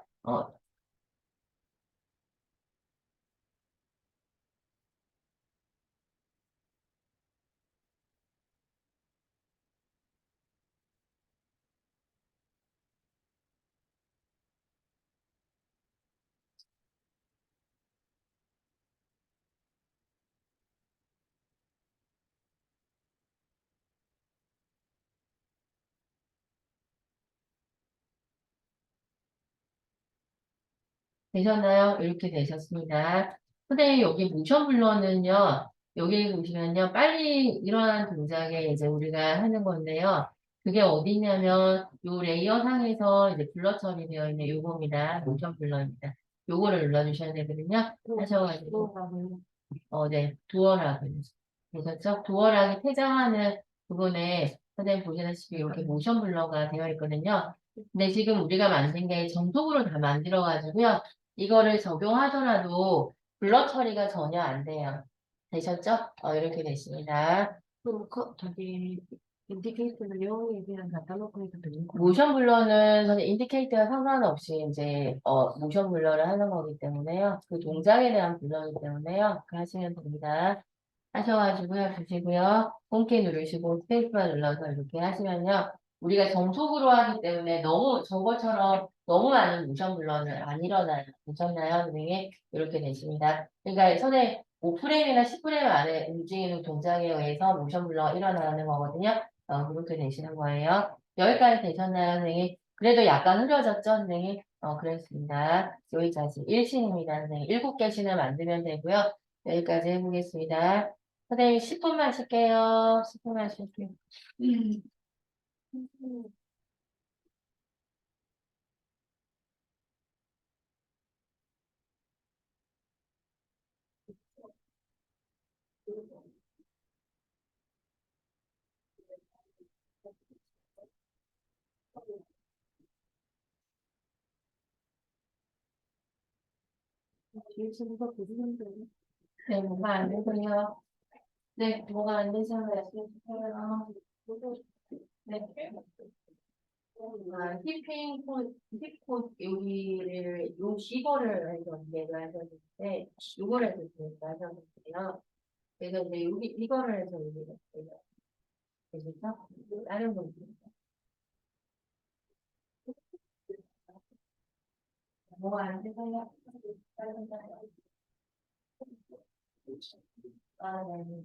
A: 되셨나요? 이렇게 되셨습니다. 선생님, 여기 모션 블러는요, 여기 보시면요, 빨리 일어난 동작에 이제 우리가 하는 건데요. 그게 어디냐면, 요 레이어 상에서 이제 블러 처리되어 있는 요겁니다. 모션 블러입니다. 요거를 눌러주셔야 되거든요. 하셔가지고, 네, 두어라고 되셨죠? 두어락이 퇴장하는 부분에 선생님 보시다시피 이렇게 모션 블러가 되어 있거든요. 근데 지금 우리가 만든 게 정석으로 다 만들어가지고요. 이거를 적용하더라도 블러 처리가 전혀 안 돼요. 되셨죠? 이렇게 됐습니다.
B: 그럼 저기 인디케이터는 영어에 대한 갖다놓고 해도 되는 거예요?
A: 모션 블러는 선생님 인디케이터와 상관없이 이제 모션 블러를 하는 거기 때문에요. 그 동작에 대한 블러이기 때문에요. 그렇게 하시면 됩니다. 하셔가지고요, 주시고요. 홈키 누르시고 스페이스바 눌러서 이렇게 하시면요. 우리가 정속으로 하기 때문에 너무 저것처럼 너무 많은 모션 블러는 안 일어나요. 괜찮나요, 선생님? 이렇게 되십니다. 그러니까 손에 5프레임이나 10프레임 안에 움직이는 동작에 의해서 모션 블러가 일어나는 거거든요. 그렇게 되시는 거예요. 여기까지 되셨나요, 선생님? 그래도 약간 흐려졌죠, 선생님? 그렇습니다. 여기까지 1신입니다, 선생님. 7개 신을 만들면 되고요. 여기까지 해보겠습니다. 선생님 10분만 쉴게요. 10분만 쉴게요.
B: 뒤에 친구가 보시는데.
A: 네, 뭐가 안 되세요? 네, 뭐가 안 되시면 말씀해 주세요. 네. 힙코 여기를 요 이거를 해서 얘기를 하셨는데 요거를 해서 하셨는데요. 그래서 이제 여기 이거를 해서 얘기를 했어요. 되시죠? 다른 분들 뭐안 되세요? 다른 분 아, 네.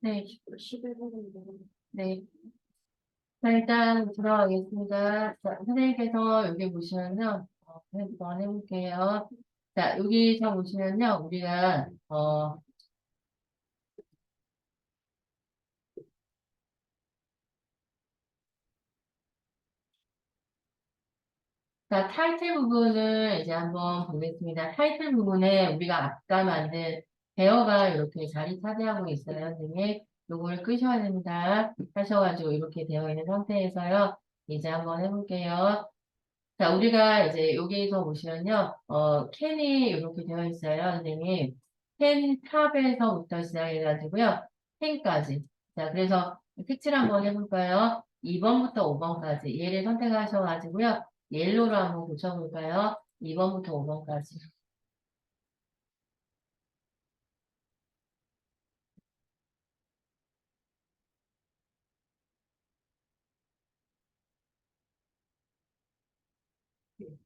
A: 네,
B: 11분인데.
A: 네. 자, 일단 들어가겠습니다. 자, 선생님께서 여기 보시면요. 한번 해볼게요. 자, 여기서 보시면요. 우리가, 자, 타이틀 부분을 이제 한번 보겠습니다. 타이틀 부분에 우리가 아까 만든 배어가 이렇게 자리 차지하고 있어요. 선생님, 요거를 끄셔야 됩니다. 하셔가지고 이렇게 되어 있는 상태에서요. 이제 한번 해볼게요. 자, 우리가 이제 여기서 보시면요, 캔이 이렇게 되어 있어요, 선생님. 캔 탑에서부터 시작해가지고요, 캔까지. 자, 그래서 색칠 한번 해볼까요? 2번부터 5번까지. 얘를 선택하셔가지고요, 옐로로 한번 고쳐볼까요? 2번부터 5번까지.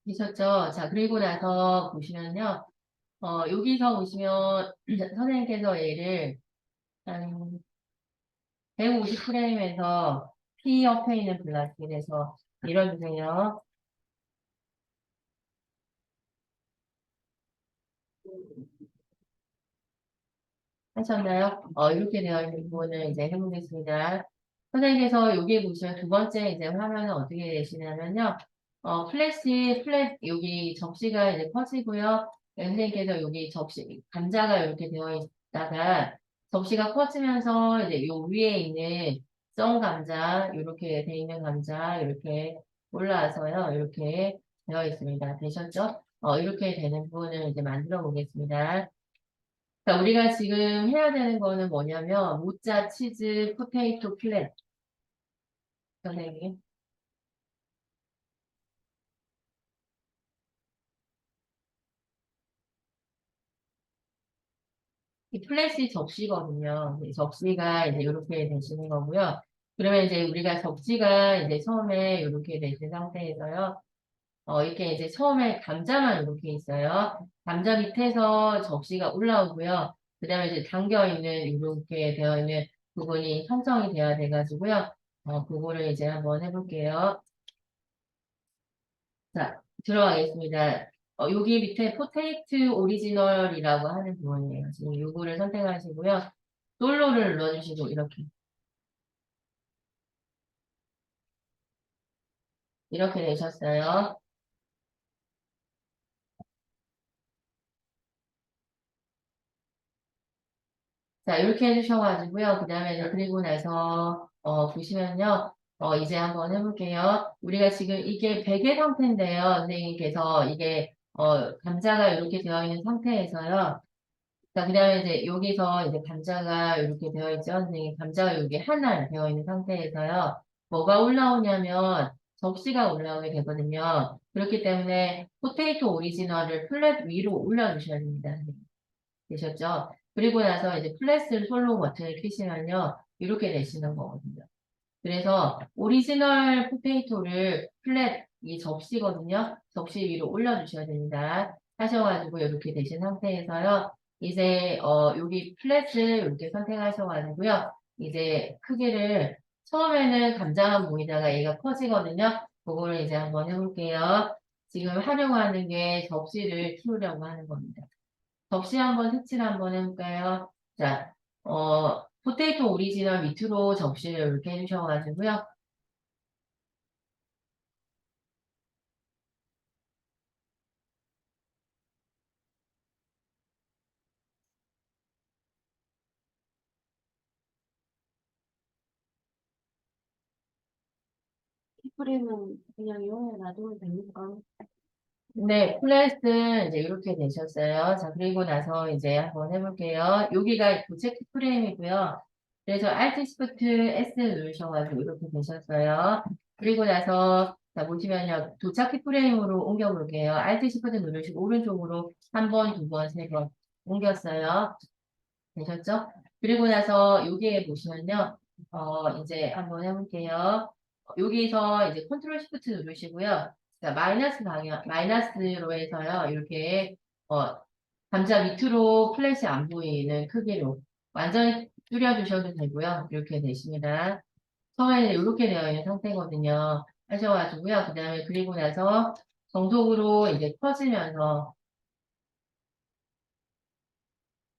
A: 되셨죠? 자, 그리고 나서 보시면요, 여기서 보시면 선생님께서 얘를 한 150프레임에서 P 옆에 있는 블라켓에서 밀어주세요. 하셨나요? 이렇게 되어 있는 부분을 이제 해보겠습니다. 선생님께서 여기 보시면 두 번째 이제 화면은 어떻게 되시냐면요. 플랫, 여기 접시가 이제 커지고요. 네, 선생님께서 여기 접시, 감자가 이렇게 되어 있다가 접시가 커지면서 이제 요 위에 있는 썬 감자, 이렇게 되어 있는 감자, 이렇게 올라와서요. 이렇게 되어 있습니다. 되셨죠? 이렇게 되는 부분을 이제 만들어 보겠습니다. 자, 우리가 지금 해야 되는 거는 뭐냐면, 모짜, 치즈, 포테이토, 플랫. 선생님. 이 플랫이 접시거든요. 이 접시가 이제 이렇게 되시는 거고요. 그러면 이제 우리가 접시가 이제 처음에 이렇게 되신 상태에서요. 이렇게 이제 처음에 감자만 이렇게 있어요. 감자 밑에서 접시가 올라오고요. 그 다음에 이제 담겨 있는 이렇게 되어 있는 부분이 형성이 돼야 돼가지고요. 그거를 이제 한번 해볼게요. 자, 들어가겠습니다. 여기 밑에 포테이트 오리지널이라고 하는 부분이에요. 지금 요거를 선택하시고요. 솔로를 눌러주시고 이렇게 되셨어요. 자, 이렇게 해주셔가지고요. 그 다음에 그리고 나서 보시면요. 이제 한번 해볼게요. 우리가 지금 이게 베개 상태인데요. 선생님께서 이게 감자가 이렇게 되어 있는 상태에서요. 자, 그 다음에 이제 여기서 이제 감자가 이렇게 되어 있죠. 선생님, 감자가 여기 하나 되어 있는 상태에서요. 뭐가 올라오냐면 접시가 올라오게 되거든요. 그렇기 때문에 포테이토 오리지널을 플랫 위로 올려주셔야 됩니다. 되셨죠? 그리고 나서 이제 플랫을 솔로 버튼을 키시면요. 이렇게 되시는 거거든요. 그래서 오리지널 포테이토를 플랫 이 접시거든요. 접시 위로 올려주셔야 됩니다. 하셔가지고 이렇게 되신 상태에서요. 이제 여기 플랫을 이렇게 선택하셔가지고요. 이제 크기를 처음에는 감자만 보이다가 얘가 커지거든요. 그거를 이제 한번 해볼게요. 지금 활용하는 게 접시를 키우려고 하는 겁니다. 접시 한번 색칠 한번 해볼까요? 자, 포테이토 오리지널 밑으로 접시를 이렇게 해주셔가지고요.
B: 키프레임은 그냥 이용해 놔두면 되니까.
A: 네, 플랫은 이제 이렇게 되셨어요. 자, 그리고 나서 이제 한번 해볼게요. 여기가 도체키 프레임이고요. 그래서 Alt Shift S 누르셔가지고 이렇게 되셨어요. 그리고 나서 자, 보시면요. 도착키 프레임으로 옮겨볼게요. Alt Shift 누르시고 오른쪽으로 한 번, 두 번, 세 번 옮겼어요. 되셨죠? 그리고 나서 여기에 보시면요. 이제 한번 해볼게요. 여기서 이제 컨트롤 시프트 누르시고요. 자, 마이너스 방향, 마이너스로 해서요. 이렇게, 감자 밑으로 플랫이 안 보이는 크기로 완전히 줄여주셔도 되고요. 이렇게 되십니다. 처음에는 이렇게 되어 있는 상태거든요. 하셔가지고요. 그 다음에 그리고 나서 정속으로 이제 커지면서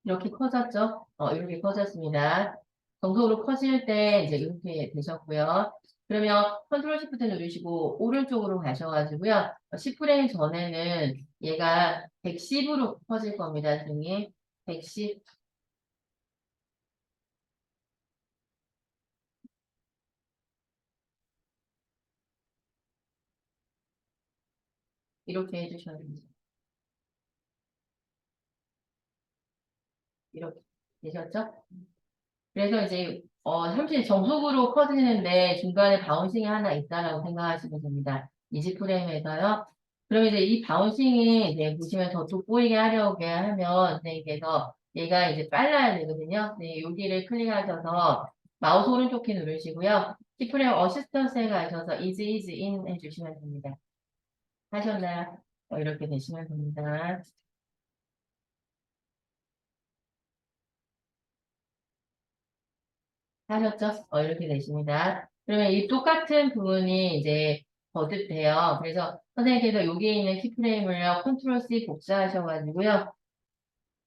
A: 이렇게 커졌죠? 이렇게 커졌습니다. 정속으로 커질 때 이제 이렇게 되셨고요. 그러면 컨트롤 시프트 누르시고 오른쪽으로 가셔가지고요. 10프레임 전에는 얘가 110으로 커질 겁니다, 선생님. 110 이렇게 해주셔야 됩니다. 이렇게 되셨죠? 그래서 이제 사실 정속으로 커지는데 중간에 바운싱이 하나 있다라고 생각하시면 됩니다. 20프레임에서요. 그럼 이제 이 바운싱이 이제 보시면 더 돋보이게 하려고 하면 선생님께서 얘가 이제 빨라야 되거든요. 네, 여기를 클릭하셔서 마우스 오른쪽 키 누르시고요. 10프레임 어시스턴스에 가셔서 ease in 해주시면 됩니다. 하셨나요? 이렇게 되시면 됩니다. 하셨죠? 이렇게 되십니다. 그러면 이 똑같은 부분이 이제 거듭돼요. 그래서 선생님께서 여기에 있는 키프레임을요, 컨트롤 C 복사하셔가지고요.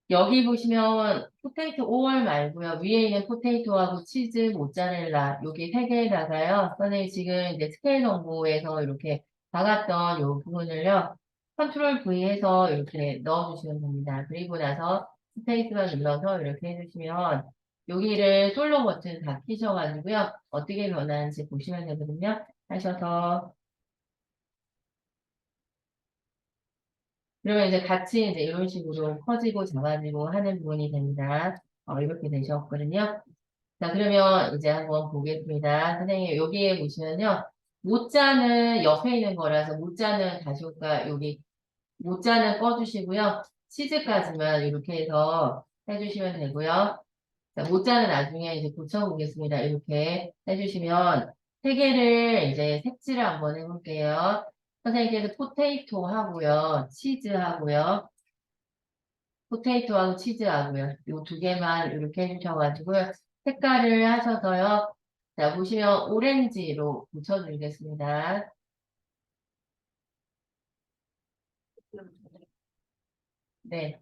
A: 여기 보시면 포테이토 5월 말고요. 위에 있는 포테이토하고 치즈, 모짜렐라 여기 세 개에다가요. 선생님 지금 이제 스케일 정보에서 이렇게 박았던 요 부분을요. 컨트롤 V 해서 이렇게 넣어주시면 됩니다. 그리고 나서 스페이스바 눌러서 이렇게 해주시면 여기를 솔로 버튼 다 키셔가지고요. 어떻게 변하는지 보시면 되거든요. 하셔서 그러면 이제 같이 이제 이런 식으로 커지고 작아지고 하는 부분이 됩니다. 이렇게 되셨거든요. 자, 그러면 이제 한번 보겠습니다. 선생님, 여기에 보시면요. 모자는 옆에 있는 거라서 모자는 가시오가 여기 모자는 꺼주시고요. 치즈까지만 이렇게 해서 해주시면 되고요. 자, 모자는 나중에 이제 고쳐보겠습니다. 이렇게 해주시면 세 개를 이제 색칠을 한번 해볼게요. 선생님께서 포테이토 하고요. 치즈 하고요. 포테이토하고 치즈하고요. 요 두 개만 이렇게 해주셔가지고요. 색깔을 하셔서요. 자, 보시면 오렌지로 붙여드리겠습니다. 네,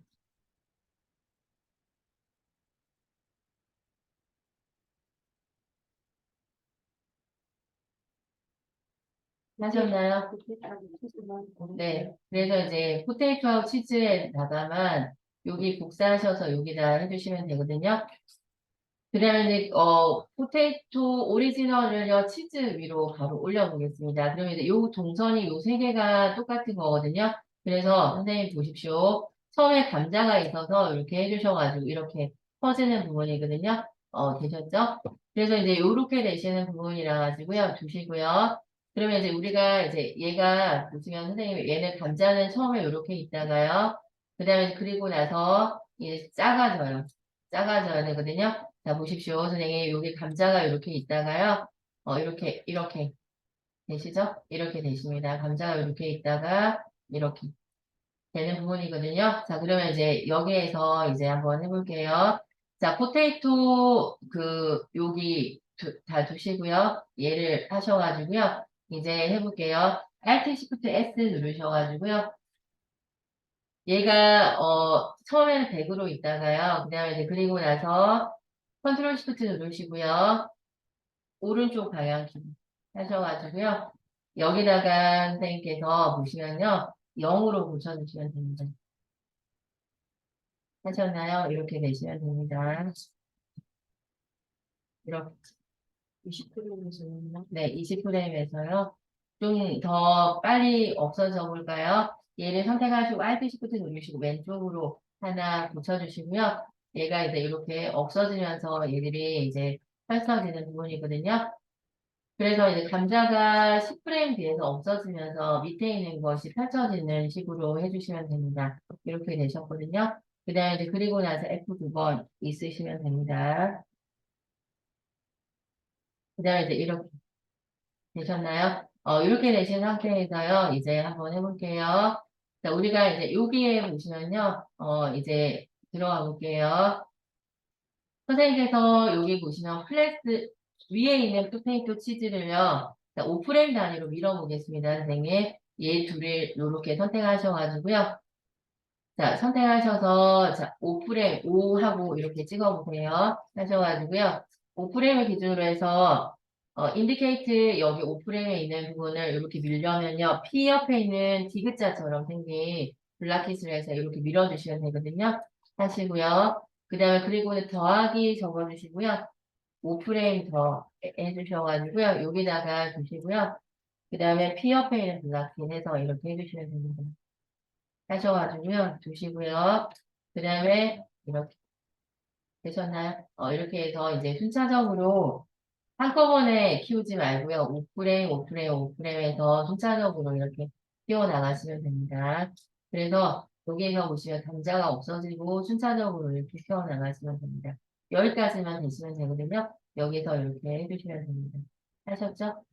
A: 하셨나요? 네, 그래서 이제 포테이토하고 치즈에다가만 여기 복사하셔서 여기다 해주시면 되거든요. 그다음에 이제 포테이토 오리지널을요 치즈 위로 바로 올려보겠습니다. 그러면 이제 요 동선이 요 세 개가 똑같은 거거든요. 그래서 선생님 보십시오. 처음에 감자가 있어서 이렇게 해주셔가지고 이렇게 퍼지는 부분이거든요. 되셨죠? 그래서 이제 요렇게 되시는 부분이라 가지고요. 두시고요. 그러면 이제 우리가 이제 얘가 보시면 선생님이 얘는 감자는 처음에 이렇게 있다가요. 그 다음에 그리고 나서 이제 작아져요. 작아져야 되거든요. 자, 보십시오. 선생님, 여기 감자가 이렇게 있다가요. 이렇게 되시죠? 이렇게 되십니다. 감자가 이렇게 있다가 이렇게 되는 부분이거든요. 자, 그러면 이제 여기에서 이제 한번 해볼게요. 자, 포테이토 여기 다 두시고요. 얘를 하셔가지고요. 이제 해볼게요. Alt Shift S 누르셔가지고요. 얘가 처음에는 100으로 있다가요. 그다음에 이제 그리고 나서 컨트롤 Shift 누르시고요. 오른쪽 방향키 하셔가지고요. 여기다가 선생님께서 보시면요. 0으로 고쳐주시면 됩니다. 하셨나요? 이렇게 되시면 됩니다. 이렇게,
B: 20%에서는
A: 네, 20프레임에서요. 좀 더 빨리 없어져 볼까요? 얘를 선택하시고 Alt Shift 누르시고 왼쪽으로 하나 고쳐주시고요. 얘가 이제 이렇게 없어지면서 얘들이 이제 펼쳐지는 부분이거든요. 그래서 이제 감자가 10프레임 뒤에서 없어지면서 밑에 있는 것이 펼쳐지는 식으로 해주시면 됩니다. 이렇게 되셨거든요. 그 다음에 이제 그리고 나서 F2번 있으시면 됩니다. 그 다음에 이제 이렇게 되셨나요? 이렇게 되신 상태에서요, 이제 한번 해볼게요. 자, 우리가 이제 여기에 보시면요, 이제 들어가 볼게요. 선생님께서 여기 보시면 플렉스 위에 있는 포테이토 치즈를요, 자, 5프레임 단위로 밀어보겠습니다, 선생님. 얘 둘을 이렇게 선택하셔가지고요. 자, 선택하셔서, 자, 5프레임, 5하고 이렇게 찍어보세요. 하셔가지고요. 5프레임을 기준으로 해서, 인디케이트 여기 5프레임에 있는 부분을 이렇게 밀려면요. P 옆에 있는 디귿자처럼 생긴 블라킷을 해서 이렇게 밀어주시면 되거든요. 하시고요. 그 다음에 그리고는 더하기 적어주시고요. 5프레임 더 해주셔가지고요. 여기다가 주시고요. 그 다음에 P 옆에 있는 블라킷 해서 이렇게 해주시면 됩니다. 하셔가지고요. 두시고요. 그 다음에 이렇게 되셨나요? 이렇게 해서 이제 순차적으로 한꺼번에 키우지 말고요. 5프레임, 5프레임, 5프레임에서 순차적으로 이렇게 키워나가시면 됩니다. 그래서 여기에서 보시면 감자가 없어지고 순차적으로 이렇게 키워나가시면 됩니다. 여기까지만 되시면 되거든요. 여기서 이렇게 해주시면 됩니다. 하셨죠?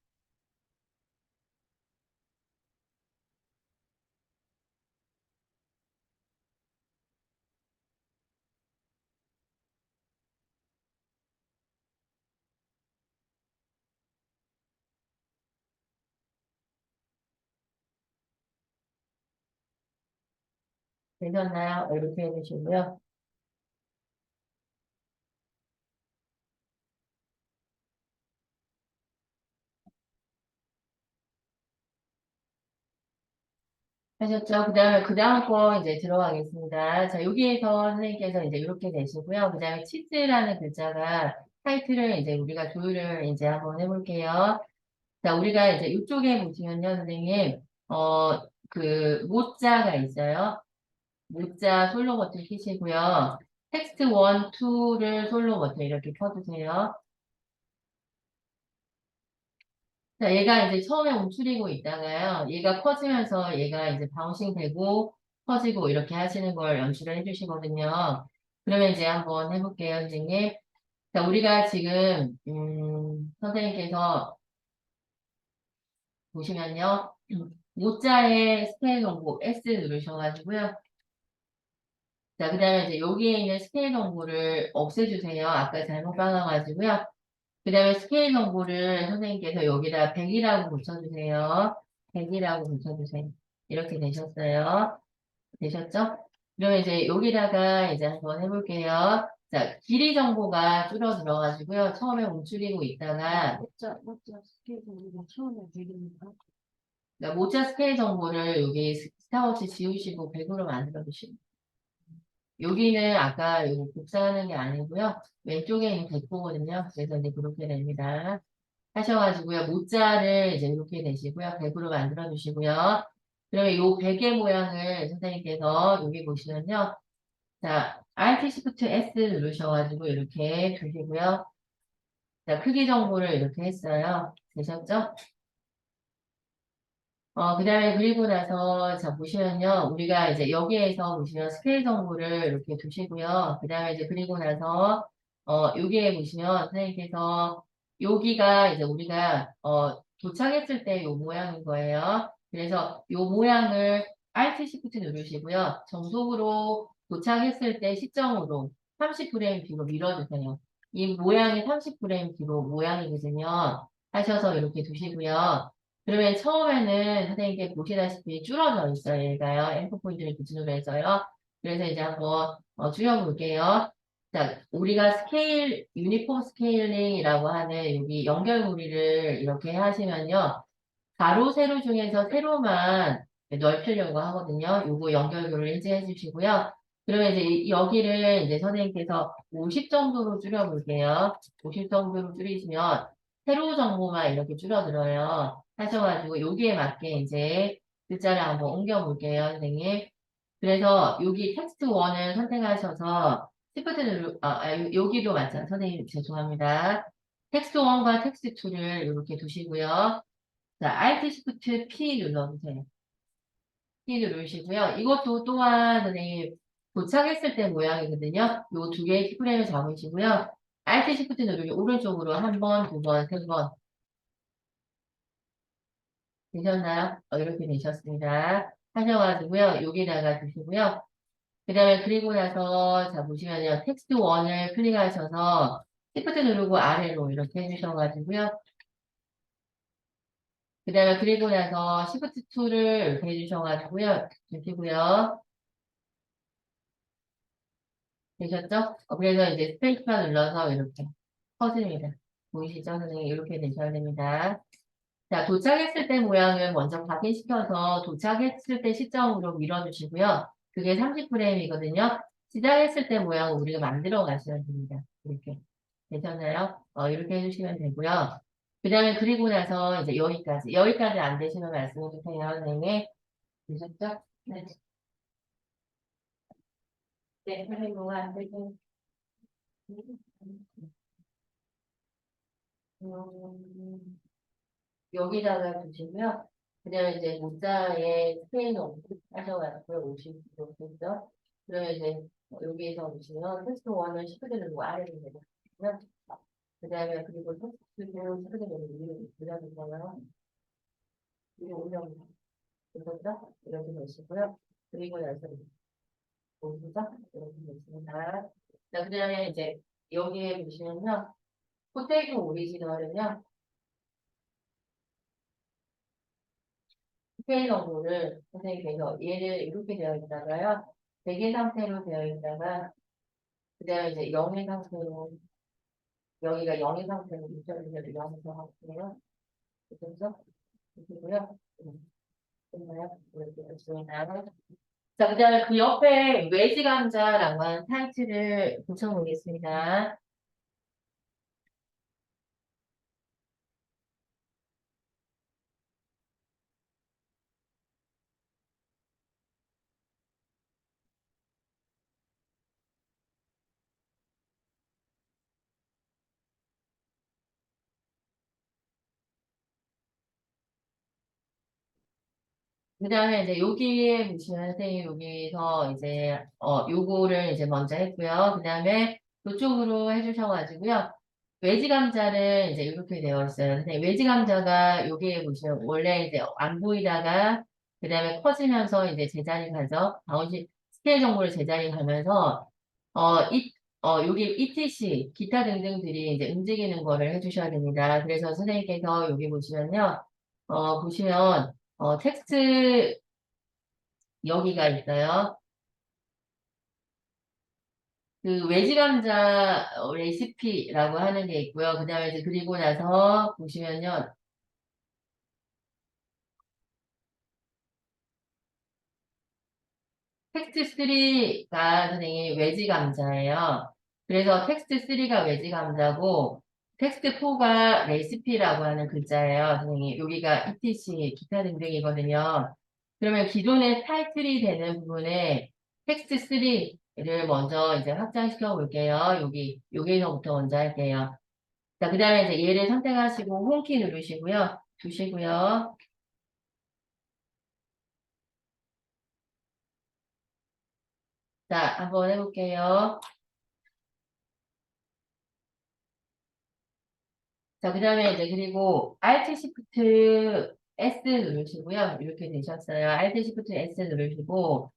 A: 되셨나요? 이렇게 해주시고요. 하셨죠? 그 다음 거 이제 들어가겠습니다. 자, 여기에서 선생님께서 이제 이렇게 되시고요. 그 다음에 치즈라는 글자가 타이틀을 이제 우리가 조율을 이제 한번 해볼게요. 자, 우리가 이제 이쪽에 보시면요, 선생님, 모자가 있어요. 모자 솔로 버튼 키시고요. 텍스트 1, 2를 솔로 버튼 이렇게 켜주세요. 자, 얘가 이제 처음에 움츠리고 있다가요. 얘가 커지면서 얘가 이제 바운싱 되고 커지고 이렇게 하시는 걸 연출을 해주시거든요. 그러면 이제 한번 해볼게요, 선생님. 자, 우리가 지금, 선생님께서 보시면요. 모자의 스케일 정보 S 누르셔가지고요. 자, 그 다음에 이제 여기에 있는 스케일 정보를 없애주세요. 아까 잘못 받아가지고요. 그 다음에 스케일 정보를 선생님께서 여기다 100이라고 붙여주세요. 100이라고 붙여주세요. 이렇게 되셨어요. 되셨죠? 그러면 이제 여기다가 이제 한번 해볼게요. 자, 길이 정보가 줄어들어가지고요. 처음에 움츠리고 있다가,
B: 목자 스케일은 우리가 처음에 되니까
A: 그러니까 모자 스케일 정보를 여기 스타워치 지우시고 100으로 만들어 주시고, 여기는 아까 이거 복사하는 게 아니고요. 왼쪽에 있는 100거거든요. 그래서 이제 그렇게 됩니다. 하셔가지고요. 모자를 이제 이렇게 되시고요. 100으로 만들어 주시고요. 그러면 요 베개 모양을 선생님께서 여기 보시면요. 자, Alt Shift S 누르셔가지고 이렇게 두시고요. 자, 크기 정보를 이렇게 했어요. 되셨죠? 그 다음에 그리고 나서, 자, 보시면요. 우리가 이제 여기에서 보시면 스케일 정보를 이렇게 두시고요. 그 다음에 이제 그리고 나서, 여기에 보시면 선생님께서, 여기가 이제 우리가, 도착했을 때 요 모양인 거예요. 그래서 요 모양을 Alt Shift 누르시고요. 정속으로 도착했을 때 시점으로 30프레임 뒤로 밀어주세요. 이 모양이 30프레임 뒤로 모양이거든요. 하셔서 이렇게 두시고요. 그러면 처음에는 선생님께 보시다시피 줄어져 있어요. 얘가요. 엔드포인트를 기준으로 해서요. 그래서 이제 한번 줄여볼게요. 자, 우리가 스케일, 유니폼 스케일링이라고 하는 여기 연결고리를 이렇게 하시면요. 가로, 세로 중에서 세로만 넓히려고 하거든요. 요거 연결고리를 해제해 주시고요. 그러면 이제 여기를 이제 선생님께서 50 정도로 줄여볼게요. 50 정도로 줄이시면 세로 정보만 이렇게 줄어들어요. 하셔가지고 여기에 맞게 이제 글자를 한번 옮겨볼게요, 선생님. 그래서 여기 텍스트 1을 선택하셔서 시프트 여기도 맞죠. 선생님 죄송합니다. 텍스트 1과 텍스트 2를 이렇게 두시고요. 자, Alt Shift P 눌러주세요. P 누르시고요. 이것도 또한 선생님 도착했을 때 모양이거든요. 요 두 개의 키프레임을 잡으시고요. Alt Shift 누르고 오른쪽으로 한 번, 두 번, 세 번. 되셨나요? 이렇게 되셨습니다. 하셔가지고요. 여기다가 두시고요. 그 다음에 그리고 나서 자 보시면요. 텍스트 1을 클릭하셔서 Shift 누르고 아래로 이렇게 해주셔가지고요. 그 다음에 그리고 나서 Shift 2를 이렇게 해주셔가지고요. 주시고요. 되셨죠? 그래서 이제 스페이스바 눌러서 이렇게 퍼집니다. 보이시죠? 선생님 이렇게 되셔야 됩니다. 자, 도착했을 때 모양을 먼저 확인시켜서 도착했을 때 시점으로 밀어주시고요. 그게 30프레임이거든요. 시작했을 때 모양을 우리가 만들어 가셔야 됩니다. 이렇게. 되셨나요? 이렇게 해주시면 되고요. 그 다음에 그리고 나서 이제 여기까지. 여기까지 안 되시면 말씀해 주세요, 선생님. 되셨죠? 네. 네, 선생님 뭐가 안 되고. 음, 여기다가 두시고요. 그다음에 이제 모자에 스페인어 하셔가지고 오시고 있죠. 그러면 이제 여기에서 보시면 테스트 1을 10개 누르고 아래로 내려주시고요. 그다음에 그리고 테스트 2를 10개 누르고 위로 올려주잖아요. 위로 올려주세요. 그렇죠? 이렇게 되시고요. 그리고 나서 보시죠? 이렇게 되십니다. 자, 그다음에 이제 여기에 보시면요. 포테이토 오리지널은요. 스페인 언어를 선생님께서 얘를 이렇게 되어 있다가요. 대개 상태로 되어 있다가 그다음에 이제 영의 상태로 여기가 영의 상태로 입력을 영에서 하고요. 그래서 이렇게고요. 됐나요? 이렇게 됐습니다. 자, 그다음에 그 옆에 외지 감자라고 하는 타이틀을 붙여보겠습니다. 그다음에 이제 여기에 보시면 선생님 여기서 이제 요거를 이제 먼저 했고요. 그다음에 이쪽으로 해주셔가지고요. 외지 감자를 이제 이렇게 되어 있어요. 선생님 외지 감자가 여기에 보시면 원래 이제 안 보이다가 그다음에 커지면서 이제 제자리 가죠. 나머지 스케일 정보를 제자리 가면서 여기 ETC 기타 등등들이 이제 움직이는 거를 해주셔야 됩니다. 그래서 선생님께서 여기 보시면요. 보시면 텍스트 여기가 있어요. 그 외지 감자 레시피라고 하는 게 있고요. 그 다음에 이제 그리고 나서 보시면요. 텍스트 3가 선생님 외지 감자예요. 그래서 텍스트 3가 외지 감자고 텍스트 4가 레시피라고 하는 글자예요. 선생님 여기가 etc 기타 등등이거든요. 그러면 기존의 타이틀이 되는 부분에 텍스트 3를 먼저 이제 확장시켜 볼게요. 여기서부터 먼저 할게요. 자, 그 다음에 이제 얘를 선택하시고 홈키 누르시고요. 두시고요. 자, 한번 해볼게요. 자, 그 다음에 이제 그리고 Alt Shift S 누르시고요. 이렇게 되셨어요. Alt Shift S 누르시고,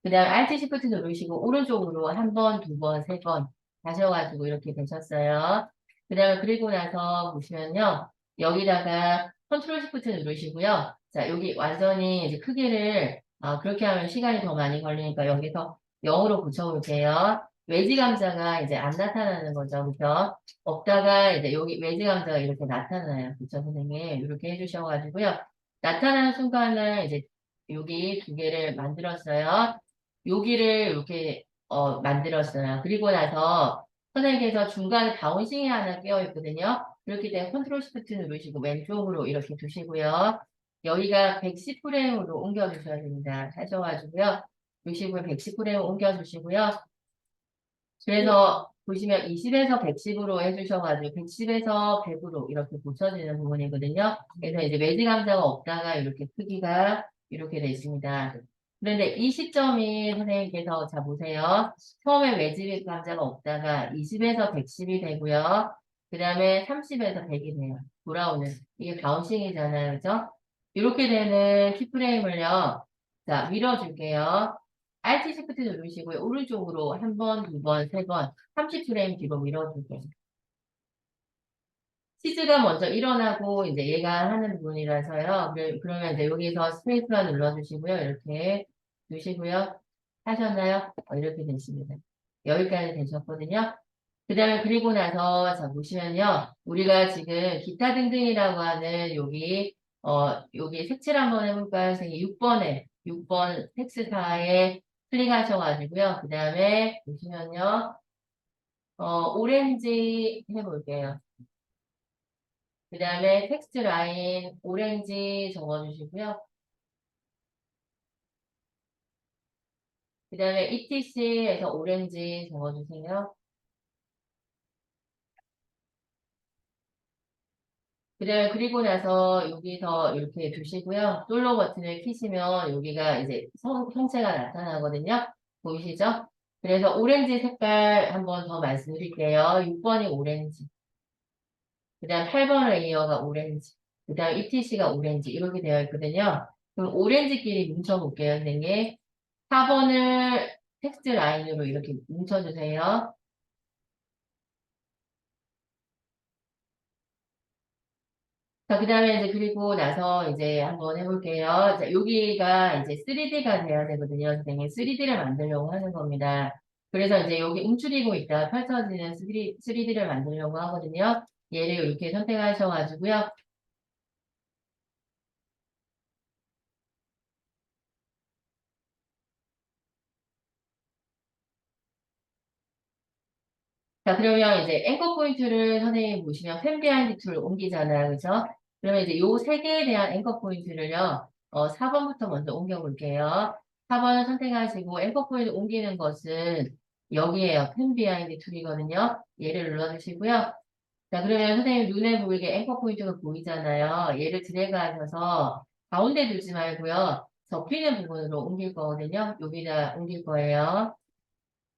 A: 그 다음 Alt Shift 누르시고, 오른쪽으로 한 번, 두 번, 세 번 가셔가지고 이렇게 되셨어요. 그 다음에 그리고 나서 보시면요. 여기다가 Ctrl Shift 누르시고요. 자, 여기 완전히 이제 크기를, 그렇게 하면 시간이 더 많이 걸리니까 여기서 0으로 붙여볼게요. 외지 감자가 이제 안 나타나는 거죠. 그죠? 없다가 이제 여기 외지 감자가 이렇게 나타나요. 그쵸, 선생님? 이렇게 해주셔가지고요. 나타나는 순간을 이제 여기 두 개를 만들었어요. 여기를 이렇게 만들었어요. 그리고 나서 선생님께서 중간에 다운싱이 하나 끼어 있거든요. 그렇기 때문에 컨트롤 시프트 누르시고 왼쪽으로 이렇게 두시고요. 여기가 110프레임으로 옮겨주셔야 됩니다. 하셔가지고요. 두시고 110프레임 옮겨주시고요. 그래서 보시면 20에서 110으로 해주셔가지고 110에서 100으로 이렇게 붙여지는 부분이거든요. 그래서 이제 매지 감자가 없다가 이렇게 크기가 이렇게 되어 있습니다. 그런데 이 시점이 선생님께서 자 보세요. 처음에 매지 감자가 없다가 20에서 110이 되고요. 그 다음에 30에서 100이 돼요. 돌아오는. 이게 바운싱이잖아요. 그죠? 이렇게 되는 키프레임을요. 자, 밀어줄게요. Alt Shift 누르시고요. 오른쪽으로 한 번, 두 번, 세 번, 30프레임 뒤로 밀어줄게요. 치즈가 먼저 일어나고 이제 얘가 하는 부분이라서요. 그러면 이제 여기서 스페이스바 눌러주시고요. 이렇게 두시고요. 하셨나요? 이렇게 됐습니다. 여기까지 되셨거든요. 그 다음에 그리고 나서 자 보시면요. 우리가 지금 기타 등등이라고 하는 여기 색칠 한번 해볼까요? 선생님 6번 텍스트사에 클릭하셔가지고요. 그 다음에 보시면요. 오렌지 해볼게요. 그 다음에 텍스트 라인 오렌지 적어주시고요. 그 다음에 ETC에서 오렌지 적어주세요. 그 다음에 그리고 나서 여기서 이렇게 두시고요. 솔로 버튼을 키시면 여기가 이제 형체가 나타나거든요. 보이시죠? 그래서 오렌지 색깔 한번 더 말씀드릴게요. 6번이 오렌지. 그 다음 8번 레이어가 오렌지. 그 다음 ETC가 오렌지. 이렇게 되어 있거든요. 그럼 오렌지끼리 뭉쳐볼게요, 선생님. 4번을 텍스트 라인으로 이렇게 뭉쳐주세요. 자, 그 다음에 이제 그리고 나서 이제 한번 해볼게요. 자, 여기가 이제 3D가 돼야 되거든요. 선생님 3D를 만들려고 하는 겁니다. 그래서 이제 여기 움츠리고 있다 펼쳐지는 3D를 만들려고 하거든요. 얘를 이렇게 선택하셔가지고요. 자, 그러면 이제 앵커 포인트를 선생님 보시면 펜 비하인드 툴 옮기잖아요. 그죠? 그러면 이제 요 세 개에 대한 앵커 포인트를요, 4번부터 먼저 옮겨볼게요. 4번을 선택하시고 앵커 포인트 옮기는 것은 여기에요. 펜 비하인드 툴이거든요. 얘를 눌러주시고요. 자, 그러면 선생님 눈에 보이게 앵커 포인트가 보이잖아요. 얘를 드래그 하셔서 가운데 두지 말고요. 접히는 부분으로 옮길 거거든요. 여기다 옮길 거예요.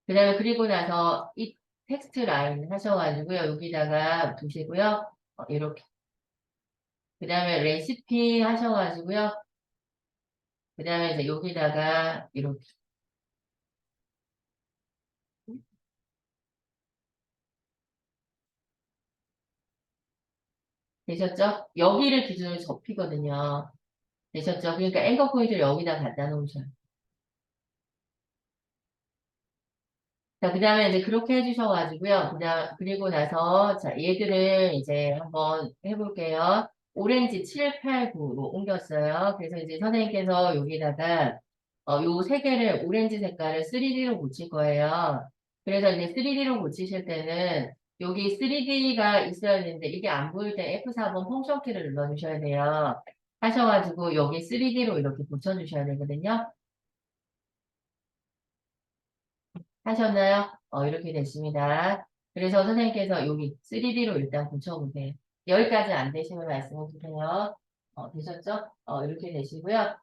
A: 그 다음에 그리고 나서 이 텍스트 라인 하셔가지고요. 여기다가 두시고요. 이렇게. 그 다음에 레시피 하셔가지고요. 그 다음에 이제 여기다가 이렇게. 되셨죠? 여기를 기준으로 접히거든요. 되셨죠? 그러니까 앵커 포인트를 여기다 갖다 놓으셔요. 자, 그 다음에 이제 그렇게 해주셔가지고요. 그리고 나서, 자, 얘들을 이제 한번 해볼게요. 오렌지 7, 8, 9로 옮겼어요. 그래서 이제 선생님께서 여기다가, 요 세 개를 오렌지 색깔을 3D로 고칠 거예요. 그래서 이제 3D로 고치실 때는 여기 3D가 있어야 되는데 이게 안 보일 때 F4번 펑션 키를 눌러주셔야 돼요. 하셔가지고 여기 3D로 이렇게 붙여주셔야 되거든요. 하셨나요? 이렇게 됐습니다. 그래서 선생님께서 여기 3D로 일단 붙여보세요. 여기까지 안 되시면 말씀해 주세요. 되셨죠? 이렇게 되시고요.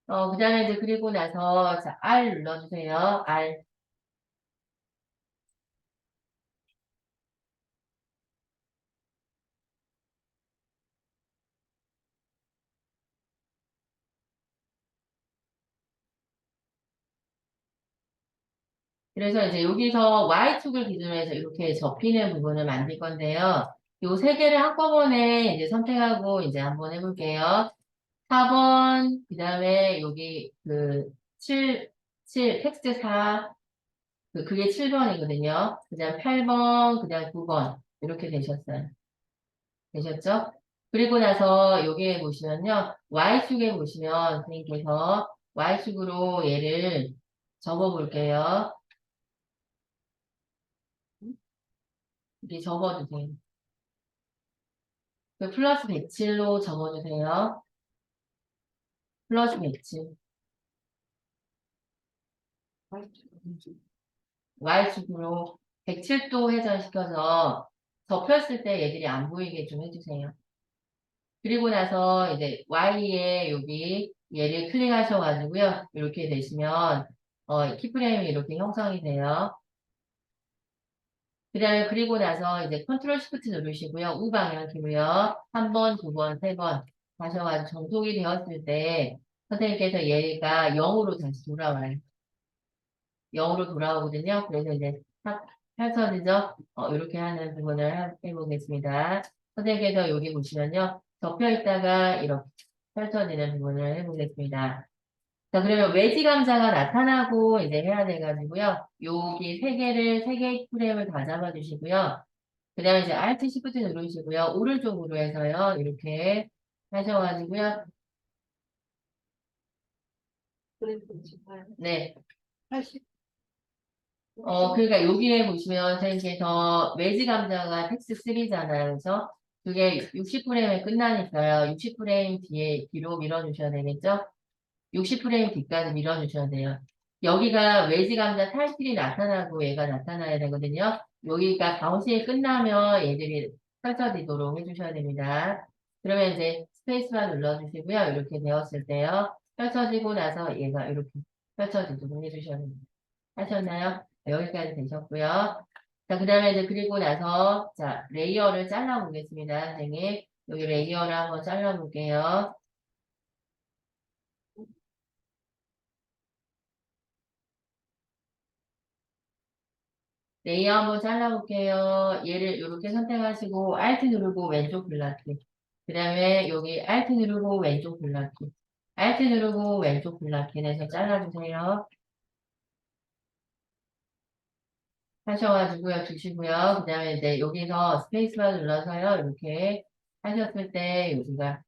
A: 그 다음에 이제 그리고 나서, 자, R 눌러주세요. R. 그래서 이제 여기서 Y축을 기준으로 해서 이렇게 접히는 부분을 만들 건데요. 요 세 개를 한꺼번에 이제 선택하고 이제 한번 해볼게요. 4번, 그 다음에 여기 그 7, 텍스트 4, 그게 7번이거든요. 그 다음 8번, 그 다음 9번. 이렇게 되셨어요. 되셨죠? 그리고 나서 여기에 보시면요. Y축에 보시면 선생님께서 Y축으로 얘를 접어 볼게요. 이렇게 접어주세요. 그 플러스 107로 접어주세요. 플러스 107. Y축으로 107도 회전시켜서 접혔을 때 얘들이 안 보이게 좀 해주세요. 그리고 나서 이제 Y에 여기 얘를 클릭하셔가지고요. 이렇게 되시면 키프레임이 이렇게 형성이 돼요. 그 다음에 그리고 나서 이제 컨트롤 시프트 누르시고요. 우방향 키로요. 한 번, 두 번, 세 번 하셔가지고 정속이 되었을 때 선생님께서 얘가 0으로 다시 돌아와요. 0으로 돌아오거든요. 그래서 이제 탁 펼쳐지죠. 이렇게 하는 부분을 해보겠습니다. 선생님께서 여기 보시면요. 접혀 있다가 이렇게 펼쳐지는 부분을 해보겠습니다. 자, 그러면 외지 감자가 나타나고 이제 해야 돼가지고요. 여기 세 개의 프레임을 다 잡아주시고요. 그 다음에 이제 Alt Shift 누르시고요. 오른쪽으로 해서요. 이렇게 하셔가지고요.
B: 그래서 지금
A: 네.
B: 80.
A: 그러니까 여기에 보시면 선생님께서 외지 감자가 텍스 3잖아요. 그래서 그게 60프레임에 끝나니까요. 60프레임 뒤로 밀어주셔야 되겠죠? 60프레임 뒤까지 밀어주셔야 돼요. 여기가 외지 감자 타이틀이 나타나고 얘가 나타나야 되거든요. 여기가 가운데 끝나면 얘들이 펼쳐지도록 해주셔야 됩니다. 그러면 이제 스페이스바 눌러주시고요. 이렇게 되었을 때요. 펼쳐지고 나서 얘가 이렇게 펼쳐지도록 해주셔야 됩니다. 하셨나요? 여기까지 되셨고요. 자, 그 다음에 이제 그리고 나서, 자, 레이어를 잘라보겠습니다, 선생님. 여기 레이어를 한번 잘라볼게요. 레이어 한번 잘라볼게요. 얘를 이렇게 선택하시고, Alt 누르고 왼쪽 블락키. 그 다음에 여기 Alt 누르고 왼쪽 블락키. Alt 누르고 왼쪽 블락키 해서 잘라주세요. 하셔가지고요, 주시고요. 그 다음에 이제 여기서 스페이스바 눌러서요, 이렇게 하셨을 때 여기가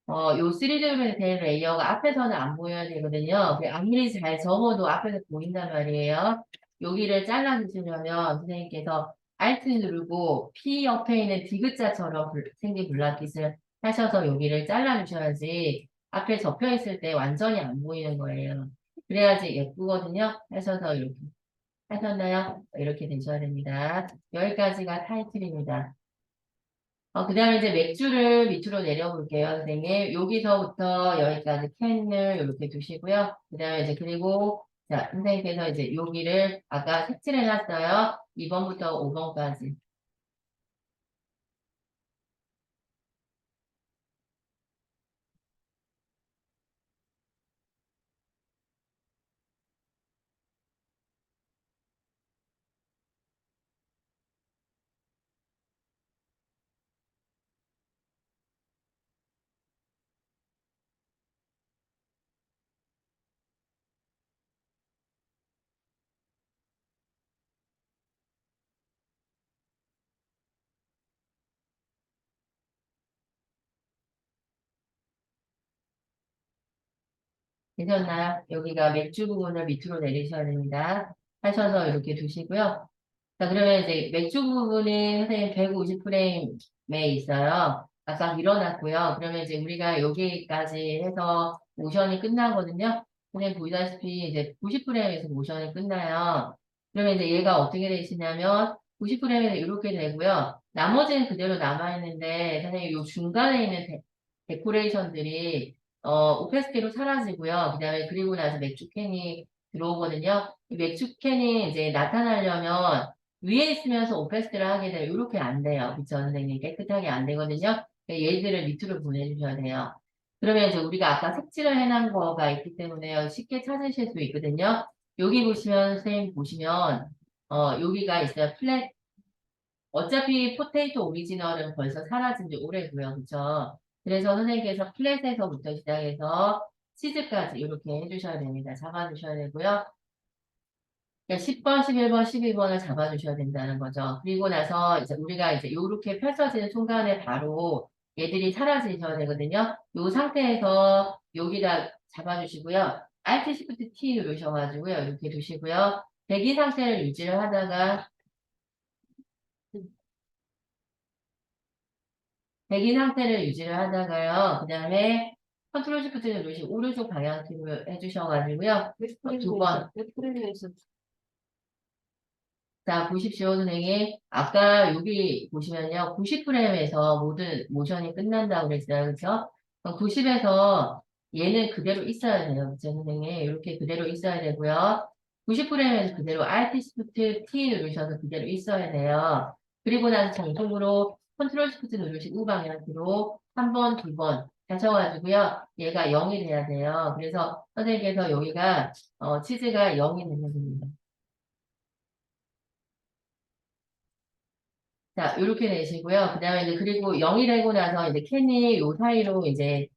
A: 요 3D로 된 레이어가 앞에서는 안 보여야 되거든요. 아무리 잘 접어도 앞에서 보인단 말이에요. 여기를 잘라주시려면 선생님께서 Alt 누르고 P 옆에 있는 디귿자처럼 생긴 블라킷을 하셔서 여기를 잘라주셔야지 앞에 접혀있을 때 완전히 안 보이는 거예요. 그래야지 예쁘거든요. 하셔서 이렇게 하셨나요? 이렇게 되셔야 됩니다. 여기까지가 타이틀입니다. 그 다음에 이제 맥주를 밑으로 내려볼게요, 선생님. 여기서부터 여기까지 캔을 이렇게 두시고요. 그 다음에 이제 그리고, 자, 선생님께서 이제 여기를 아까 색칠해놨어요. 2번부터 5번까지. 되셨나요? 여기가 맥주 부분을 밑으로 내리셔야 됩니다. 하셔서 이렇게 두시고요. 자, 그러면 이제 맥주 부분은 선생님 150프레임에 있어요. 아까 밀어놨고요. 그러면 이제 우리가 여기까지 해서 모션이 끝나거든요. 선생님 보시다시피 이제 90프레임에서 모션이 끝나요. 그러면 이제 얘가 어떻게 되시냐면 90프레임에서 이렇게 되고요. 나머지는 그대로 남아있는데 선생님 요 중간에 있는 데코레이션들이 오페스티로 사라지고요. 그다음에 그리고 나서 맥주 캔이 들어오거든요. 이 맥주 캔이 이제 나타나려면 위에 있으면서 오페스티를 하게 되면 이렇게 안 돼요. 그쵸, 선생님? 깨끗하게 안 되거든요. 얘들을 밑으로 보내주셔야 돼요. 그러면 이제 우리가 아까 색칠을 해놓은 거가 있기 때문에 쉽게 찾으실 수 있거든요. 여기 보시면, 선생님 보시면, 여기가 있어요. 플랫, 어차피 포테이토 오리지널은 벌써 사라진 지 오래고요. 그쵸? 그래서 선생님께서 플랫에서부터 시작해서 치즈까지 이렇게 해주셔야 됩니다. 잡아주셔야 되고요. 그러니까 10번, 11번, 12번을 잡아주셔야 된다는 거죠. 그리고 나서 이제 우리가 이제 이렇게 펼쳐지는 순간에 바로 얘들이 사라지셔야 되거든요. 이 상태에서 여기다 잡아주시고요. Alt Shift T 누르셔가지고요. 이렇게 두시고요. 대기 상태를 유지를 하다가 대기 상태를 유지를 하다가요. 그 다음에 컨트롤 시프트 누르시고 오른쪽 방향키로 해주셔가지고요. 두 번.
B: 웹프레임에서
A: 자, 보십시오, 선생님. 아까 여기 보시면요. 90프레임에서 모든 모션이 끝난다고 그랬어요. 그렇죠? 90에서 얘는 그대로 있어야 돼요. 그렇죠, 선생님? 이렇게 그대로 있어야 되고요. 90프레임에서 그대로 Alt Shift T 누르셔서 그대로 있어야 돼요. 그리고 나서 정통으로 컨트롤 시프트 누르시고 우방향으로 한 번, 두 번 하셔가지고요. 얘가 0이 돼야 돼요. 그래서 선생님께서 여기가 치즈가 0이 되면 됩니다. 자, 이렇게 되시고요. 그 다음에 이제 그리고 0이 되고 나서 이제 캔이 요 사이로 이제,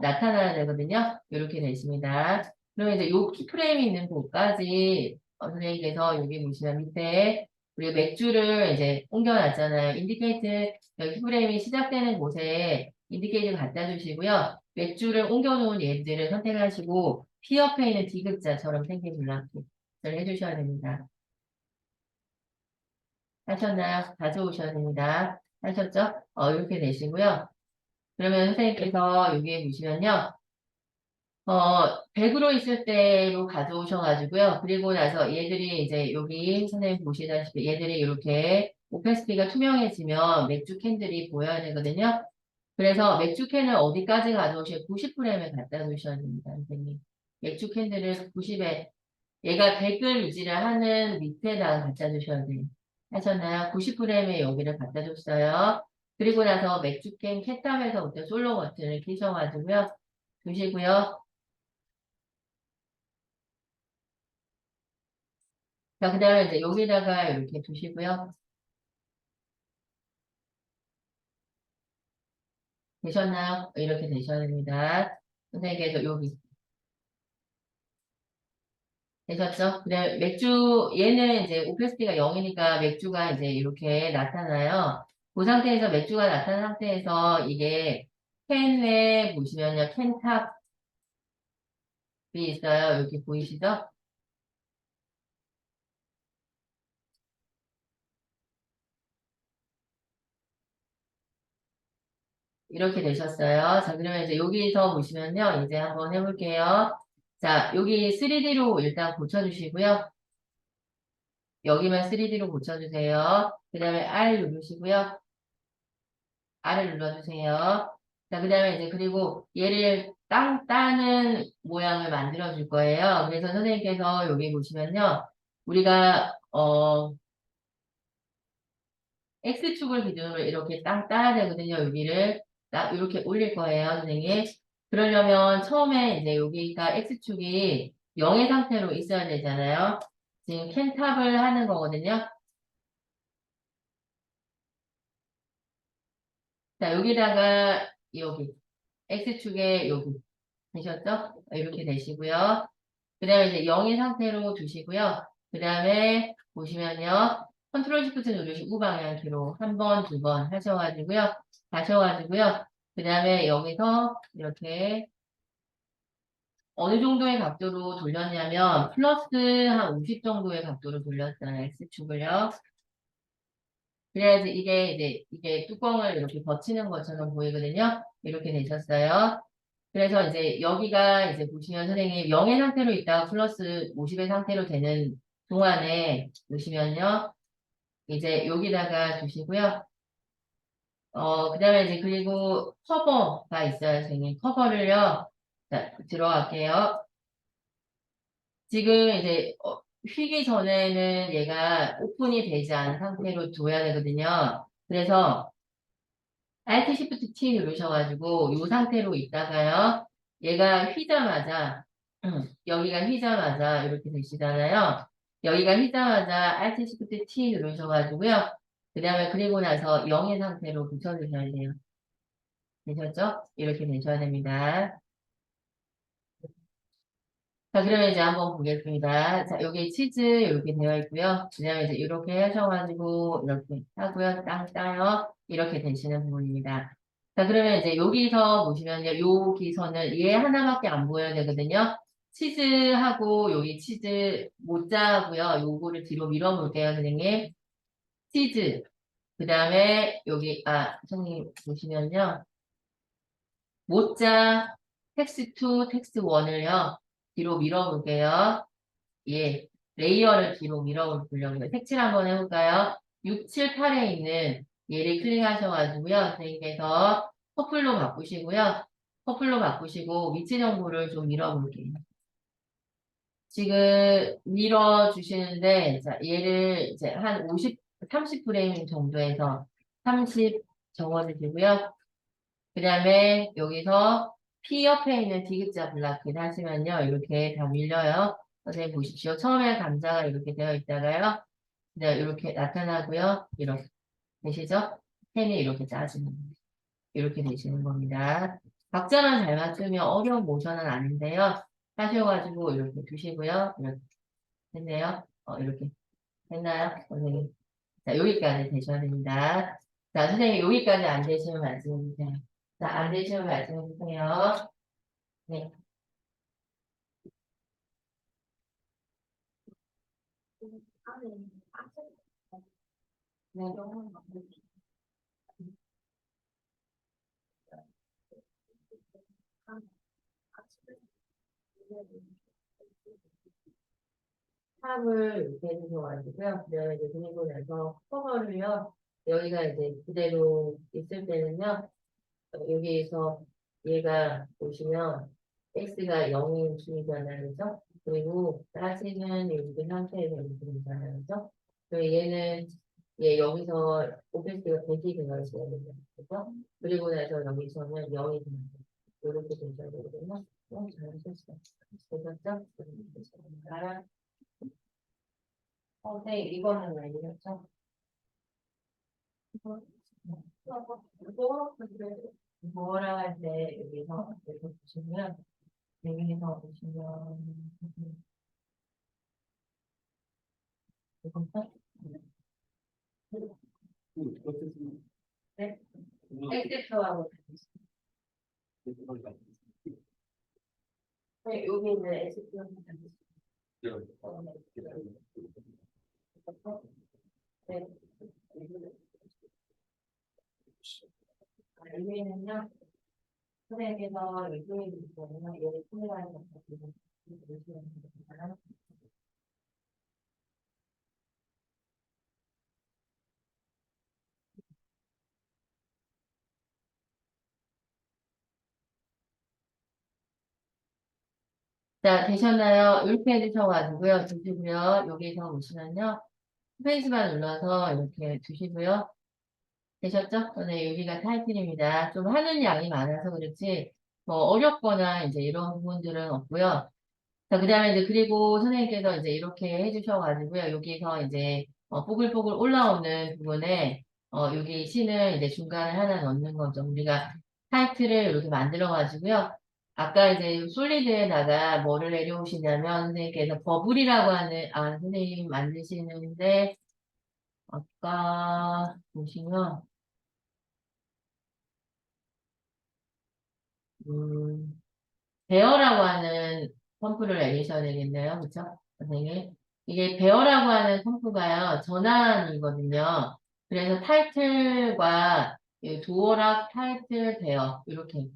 A: 나타나야 되거든요. 이렇게 되십니다. 그러면 이제 요 키프레임이 있는 곳까지, 선생님께서 여기 보시면 밑에 우리 맥주를 이제 옮겨놨잖아요. 인디케이트, 여기 키프레임이 시작되는 곳에 인디케이트 갖다 주시고요. 맥주를 옮겨놓은 얘들을 선택하시고, P 옆에 있는 D극자처럼 생긴 블락을 해주셔야 됩니다. 하셨나요? 가져오셔야 됩니다. 하셨죠? 이렇게 되시고요. 그러면 선생님께서 여기에 보시면요. 100으로 있을 때로 가져오셔가지고요. 그리고 나서 얘들이 이제 여기 선생님 보시다시피 얘들이 이렇게 오페스티가 투명해지면 맥주 캔들이 보여야 되거든요. 그래서 맥주 캔을 어디까지 가져오셔야 90프레임에 갖다 놓으셔야 됩니다, 선생님. 맥주 캔들을 90에 얘가 100을 유지를 하는 밑에다가 갖다 주셔야 돼요. 하셨나요? 90g에 여기를 갖다 줬어요. 그리고 나서 맥주캔 캣탑에서부터 솔로 버튼을 키셔가지고요. 두시고요. 자, 그 다음에 이제 여기다가 이렇게 두시고요. 되셨나요? 이렇게 되셔야 됩니다. 선생님께서 여기 되셨죠? 그다음에 맥주, 얘는 이제 오페스티가 0이니까 맥주가 이제 이렇게 나타나요. 그 상태에서 맥주가 나타난 상태에서 이게 캔에 보시면요. 캔탑이 있어요. 여기 보이시죠? 이렇게 되셨어요. 자, 그러면 이제 여기서 보시면요. 이제 한번 해볼게요. 자, 여기 3D로 일단 고쳐주시고요. 여기만 3D로 고쳐주세요. 그 다음에 R 누르시고요. R을 눌러주세요. 자, 그 다음에 이제 그리고 얘를 따는 모양을 만들어 줄 거예요. 그래서 선생님께서 여기 보시면요. 우리가, X축을 기준으로 이렇게 따야 되거든요. 여기를 이렇게 올릴 거예요, 선생님. 그러려면 처음에 이제 여기가 X축이 0의 상태로 있어야 되잖아요. 지금 캔탑을 하는 거거든요. 자, 여기다가 여기 X축에 여기 되셨죠? 이렇게 되시고요. 그 다음에 이제 0의 상태로 두시고요. 그 다음에 보시면요. 컨트롤 시프트 누르시고 방향키로 한 번, 두 번 하셔가지고요. 가셔가지고요. 그 다음에 여기서 이렇게 어느 정도의 각도로 돌렸냐면 플러스 한 50 정도의 각도로 돌렸어요. X축을요. 그래야지 이게 뚜껑을 이렇게 거치는 것처럼 보이거든요. 이렇게 되셨어요. 그래서 이제 여기가 이제 보시면 선생님 0의 상태로 있다가 플러스 50의 상태로 되는 동안에 보시면요. 이제 여기다가 두시고요. 그 다음에 이제 그리고 커버가 있어요, 선생님. 커버를요. 자, 들어갈게요. 지금 이제 휘기 전에는 얘가 오픈이 되지 않은 상태로 둬야 되거든요. 그래서 Alt Shift T 누르셔가지고 이 상태로 있다가요. 얘가 휘자마자 여기가 휘자마자 이렇게 되시잖아요. 여기가 휘자마자 Alt Shift T 누르셔가지고요. 그 다음에 그리고 나서 0의 상태로 붙여주셔야 돼요. 되셨죠? 이렇게 되셔야 됩니다. 자, 그러면 이제 한번 보겠습니다. 자, 여기 치즈 이렇게 되어 있고요. 그 다음에 이제 이렇게 하셔가지고 이렇게 하고요. 땅 따요. 이렇게 되시는 부분입니다. 자, 그러면 이제 여기서 보시면요. 여기서는 얘 하나밖에 안 보여야 되거든요. 치즈하고 여기 치즈 모짜고요. 요거를 뒤로 밀어볼게요, 선생님. 치즈. 그 다음에 여기, 선생님 보시면요. 모짜 텍스트2, 텍스트1을요. 뒤로 밀어볼게요. 예, 레이어를 뒤로 밀어보려고요. 색칠 한번 해볼까요? 6, 7, 8에 있는 얘를 클릭하셔가지고요. 선생님께서 퍼플로 바꾸시고요. 퍼플로 바꾸시고 위치 정보를 좀 밀어볼게요. 지금 밀어주시는데, 자, 얘를 이제 한 50, 30프레임 정도에서 30 적어주시고요. 그 다음에 여기서 P 옆에 있는 디귿자 블락을 하시면요. 이렇게 다 밀려요. 선생님 보십시오. 처음에 감자가 이렇게 되어 있다가요. 네, 이렇게 나타나고요. 이렇게 되시죠? 펜이 이렇게 짜지는 거예요. 이렇게 되시는 겁니다. 박자만 잘 맞추면 어려운 모션은 아닌데요. 하셔가지고 이렇게 두시고요. 이렇게 됐네요. 이렇게 됐나요? 선생님. 자, 여기까지 되셔야 됩니다. 자, 선생님 여기까지 안 되시면 말씀해 주세요. 자, 안 되시면 말씀해 주세요. 네. 네. 탑을 이렇게 해주셔가지고요. 그다음에 이제 그리고 나서 커버를요. 여기가 이제 그대로 있을 때는요. 여기에서 얘가 보시면 x가 0인 중이잖아요. 그죠? 그리고 사실은 여기 상태에서 이렇게 되잖아요. 그죠? 그리고 얘는 얘 여기서 오펜스가 100이 되어있어야 됩니다. 그죠? 그리고 나서 여기서는 0이 됩니다. 이렇게 되셔야 되거든요. 잘하셨어요. 되셨죠? 아, 네, 이거는 왜 이랬죠? 뭐라 할 때 여기서 이렇게 보시면 여기서 보시면 이건가? 네, 엑셀표하고 네, 여기 있는 엑셀표하고 네, 여기는요. 선생님께서 일종의 부분은 여기 통일하는 것까지 보시면 됩니다. 자, 되셨나요? 이렇게 해주셔가지고요. 두시고요. 여기서 보시면요. 스페이스바 눌러서 이렇게 두시고요. 되셨죠? 네, 여기가 타이틀입니다. 좀 하는 양이 많아서 그렇지, 뭐, 어렵거나 이제 이런 부분들은 없고요. 자, 그 다음에 이제 그리고 선생님께서 이제 이렇게 해주셔가지고요. 여기서 이제, 뽀글뽀글 올라오는 부분에, 여기 신을 이제 중간에 하나 넣는 거죠. 우리가 타이틀을 이렇게 만들어가지고요. 아까 이제 솔리드에다가 뭐를 내려오시냐면, 선생님께서 버블이라고 하는, 선생님 만드시는데, 아까 보시면, 음, 베어라고 하는 펌프를 내리셔야 되겠네요. 그쵸? 선생님. 이게 베어라고 하는 펌프가요, 전환이거든요. 그래서 타이틀과 이 도어락 타이틀 베어, 이렇게.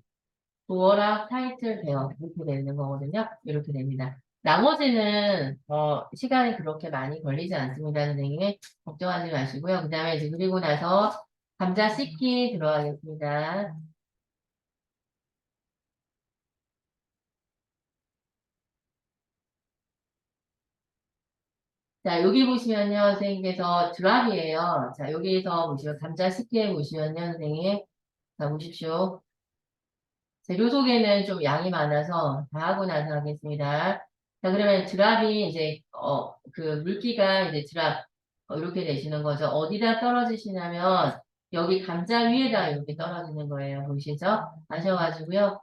A: 도어락 타이틀 베어, 이렇게 되는 거거든요. 이렇게 됩니다. 나머지는, 시간이 그렇게 많이 걸리지 않습니다. 선생님. 걱정하지 마시고요. 그 다음에 이제 그리고 나서 감자 씻기 들어가겠습니다. 자, 여기 보시면요, 선생님께서 드랍이에요. 자, 여기에서 보시면 감자 씻기에 보시면요, 선생님. 자, 보십시오. 재료 소개는 좀 양이 많아서 다 하고 나서 하겠습니다. 자, 그러면 드랍이 이제, 그 물기가 이제 드랍, 이렇게 되시는 거죠. 어디다 떨어지시냐면, 여기 감자 위에다 이렇게 떨어지는 거예요. 보시죠? 하셔가지고요.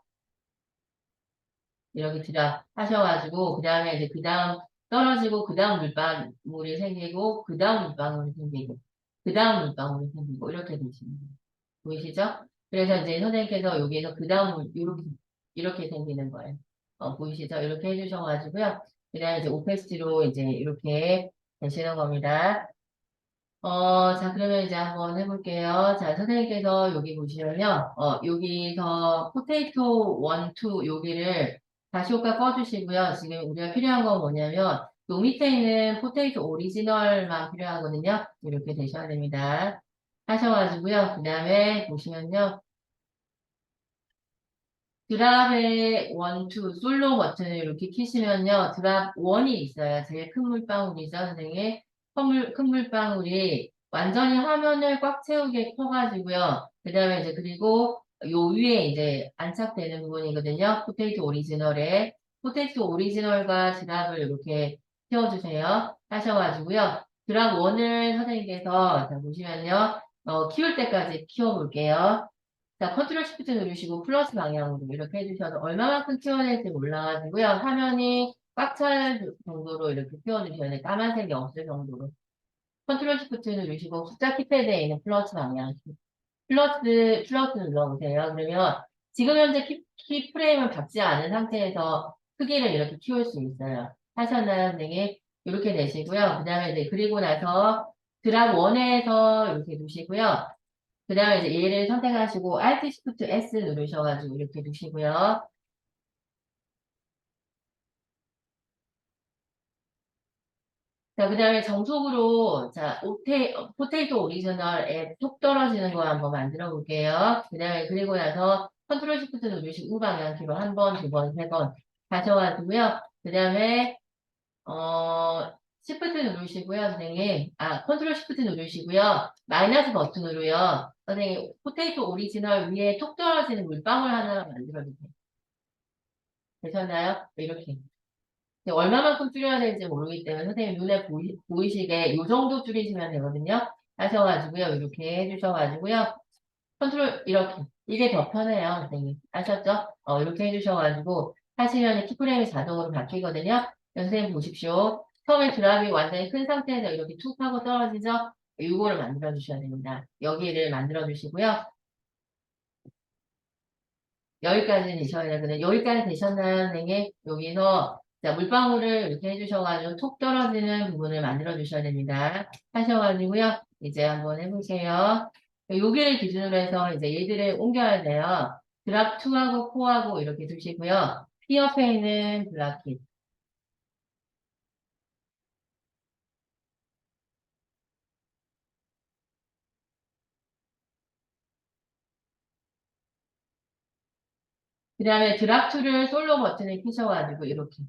A: 이렇게 드랍 하셔가지고, 그 다음에 이제 그 다음 떨어지고, 그 다음 물방울이 생기고, 그 다음 물방울이 생기고, 그 다음 물방울이 생기고, 이렇게 되시는 거예요. 보이시죠? 그래서 이제 선생님께서 여기에서 그 다음 이렇게 생기는 거예요. 보이시죠? 이렇게 해주셔가지고요. 그 다음에 이제 오페스티로 이제 이렇게 되시는 겁니다. 자, 그러면 이제 한번 해볼게요. 자, 선생님께서 여기 보시면요. 여기서 포테이토 1, 2 여기를 다시 효과 꺼주시고요. 지금 우리가 필요한 건 뭐냐면 요 밑에 있는 포테이토 오리지널만 필요하거든요. 이렇게 되셔야 됩니다. 하셔가지고요. 그 다음에 보시면요. 드랍의 1, 2 솔로 버튼을 이렇게 키시면요. 드랍 1이 있어요. 제일 큰 물방울이죠, 선생님. 큰 물방울이 완전히 화면을 꽉 채우게 커가지고요. 그 다음에 이제 그리고 요 위에 이제 안착되는 부분이거든요. 포테이토 오리지널에. 포테이토 오리지널과 드랍을 이렇게 키워주세요. 하셔가지고요. 드랍 1을 선생님께서 자, 보시면요. 키울 때까지 키워볼게요. 자, 컨트롤 시프트 누르시고 플러스 방향으로 이렇게 해주셔서 얼마만큼 키워낼지 몰라가지고요. 화면이 꽉 찰 정도로 이렇게 키워주셔야 돼요. 까만색이 없을 정도로. 컨트롤 시프트 누르시고 숫자 키패드에 있는 플러스 방향. 플러스 눌러보세요. 그러면 지금 현재 키 프레임을 받지 않은 상태에서 크기를 이렇게 키울 수 있어요. 하셨나요, 선생님? 이렇게 되시고요. 그 다음에 이제 그리고 나서 드랍 1에서 이렇게 두시고요. 그 다음에 이제 얘를 선택하시고 Alt Shift S 누르셔가지고 이렇게 두시고요. 자, 그 다음에 정속으로 자, 포테이토 오리지널에 톡 떨어지는 거 한번 만들어 볼게요. 그 다음에 그리고 나서 컨트롤 시프트 누르시고 우방향키로 한 번, 두 번, 세 번 가셔가지고요. 그 다음에 시프트 누르시고요, 선생님. 컨트롤 시프트 누르시고요. 마이너스 버튼으로요. 선생님, 포테이토 오리지널 위에 톡 떨어지는 물방울 하나 만들어 주세요. 되셨나요? 이렇게. 근데 얼마만큼 줄여야 될지 모르기 때문에 선생님 눈에 보이시게 요 정도 줄이시면 되거든요. 하셔가지고요. 이렇게 해주셔가지고요. 컨트롤 이렇게. 이게 더 편해요, 선생님. 아셨죠? 이렇게 해주셔가지고 하시면 키프레임이 자동으로 바뀌거든요. 선생님 보십시오. 처음에 드랍이 완전히 큰 상태에서 이렇게 툭 하고 떨어지죠? 이거를 만들어 주셔야 됩니다. 여기를 만들어 주시고요. 여기까지 되셔야 되거든요. 여기까지 되셨나요, 선생님? 여기서 자, 물방울을 이렇게 해주셔가지고 톡 떨어지는 부분을 만들어 주셔야 됩니다. 하셔가지고요. 이제 한번 해보세요. 여기를 기준으로 해서 이제 얘들을 옮겨야 돼요. 드랍 2하고 4하고 이렇게 두시고요. P 옆에 있는 블락킷. 그 다음에 드랍 2를 솔로 버튼을 키셔가지고 이렇게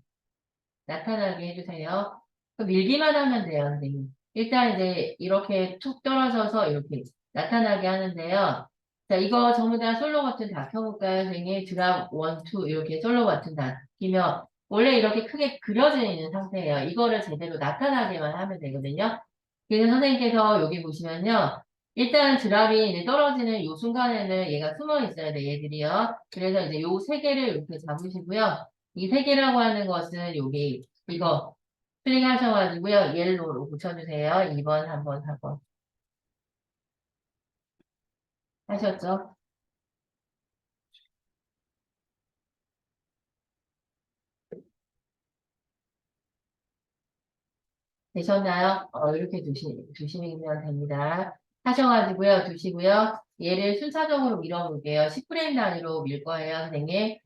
A: 나타나게 해주세요. 그럼 밀기만 하면 돼요, 선생님. 일단 이제 이렇게 툭 떨어져서 이렇게 나타나게 하는데요. 자, 이거 전부 다 솔로 버튼 다 켜볼까요, 선생님? 드랍 1, 2 이렇게 솔로 버튼 다 키면 원래 이렇게 크게 그려져 있는 상태예요. 이거를 제대로 나타나게만 하면 되거든요. 그래서 선생님께서 여기 보시면요. 일단 드랍이 이제 떨어지는 요 순간에는 얘가 숨어 있어야 돼, 얘들이요. 그래서 이제 요 세 개를 이렇게 잡으시고요. 이 세 개라고 하는 것은 여기 이거 클릭하셔가지고요. 옐로우로 붙여주세요. 2번, 3번, 4번. 하셨죠? 되셨나요? 이렇게 두시면 됩니다. 하셔가지고요. 두시고요. 얘를 순차적으로 밀어볼게요. 10프레임 단위로 밀 거예요, 선생님.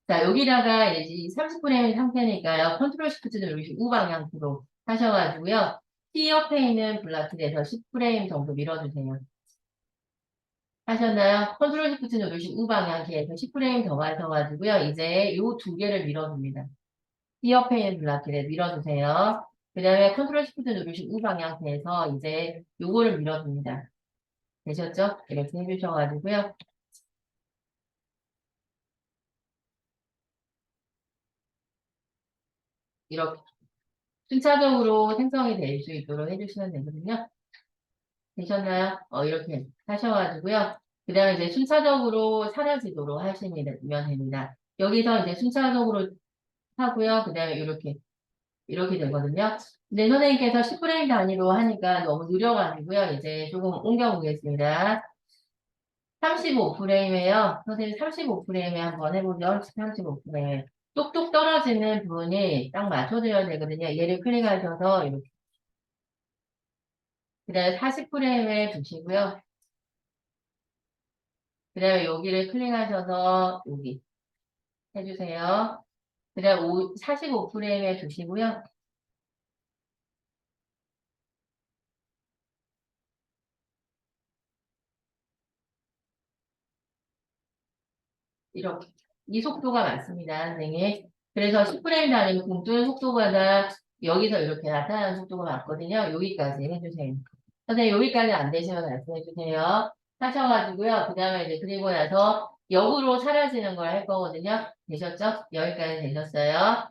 A: 자, 여기다가 이제 30프레임 상태니까요. 컨트롤 시프트 누르시고 우방향으로 하셔가지고요. T 옆에 있는 블락에서 10프레임 정도 밀어주세요. 하셨나요? 컨트롤 시프트 누르시고 우방향 계에서 10프레임 더 가셔가지고요. 이제 요 두 개를 밀어줍니다. 히어페인 블락키를 밀어주세요. 그 다음에 컨트롤 시프트 누르시고 우방향 계에서 이제 요거를 밀어줍니다. 되셨죠? 이렇게 해주셔가지고요. 이렇게 순차적으로 생성이 될 수 있도록 해주시면 되거든요. 되셨나요? 이렇게 하셔가지고요. 그 다음에 이제 순차적으로 사라지도록 하시면 됩니다. 여기서 이제 순차적으로 하고요. 그 다음에 이렇게 되거든요. 근데 선생님께서 10프레임 단위로 하니까 너무 느려가지고요. 이제 조금 옮겨보겠습니다. 35프레임에요. 선생님 35프레임에 한번 해보죠. 35프레임. 똑똑 떨어지는 부분이 딱 맞춰줘야 되거든요. 얘를 클릭하셔서 이렇게. 그 다음에 40프레임에 두시고요. 그 다음에 여기를 클릭하셔서 여기 해주세요. 그 다음에 45프레임에 두시고요. 이렇게. 이 속도가 맞습니다, 선생님. 그래서 10프레임 단위 공ጡ는 속도보다 여기서 이렇게 나타나는 속도가 맞거든요. 여기까지 해주세요. 선생님, 여기까지 안 되시면 말씀해주세요. 하셔가지고요. 그 다음에 이제 그리고 나서 역으로 사라지는 걸 할 거거든요. 되셨죠? 여기까지 되셨어요.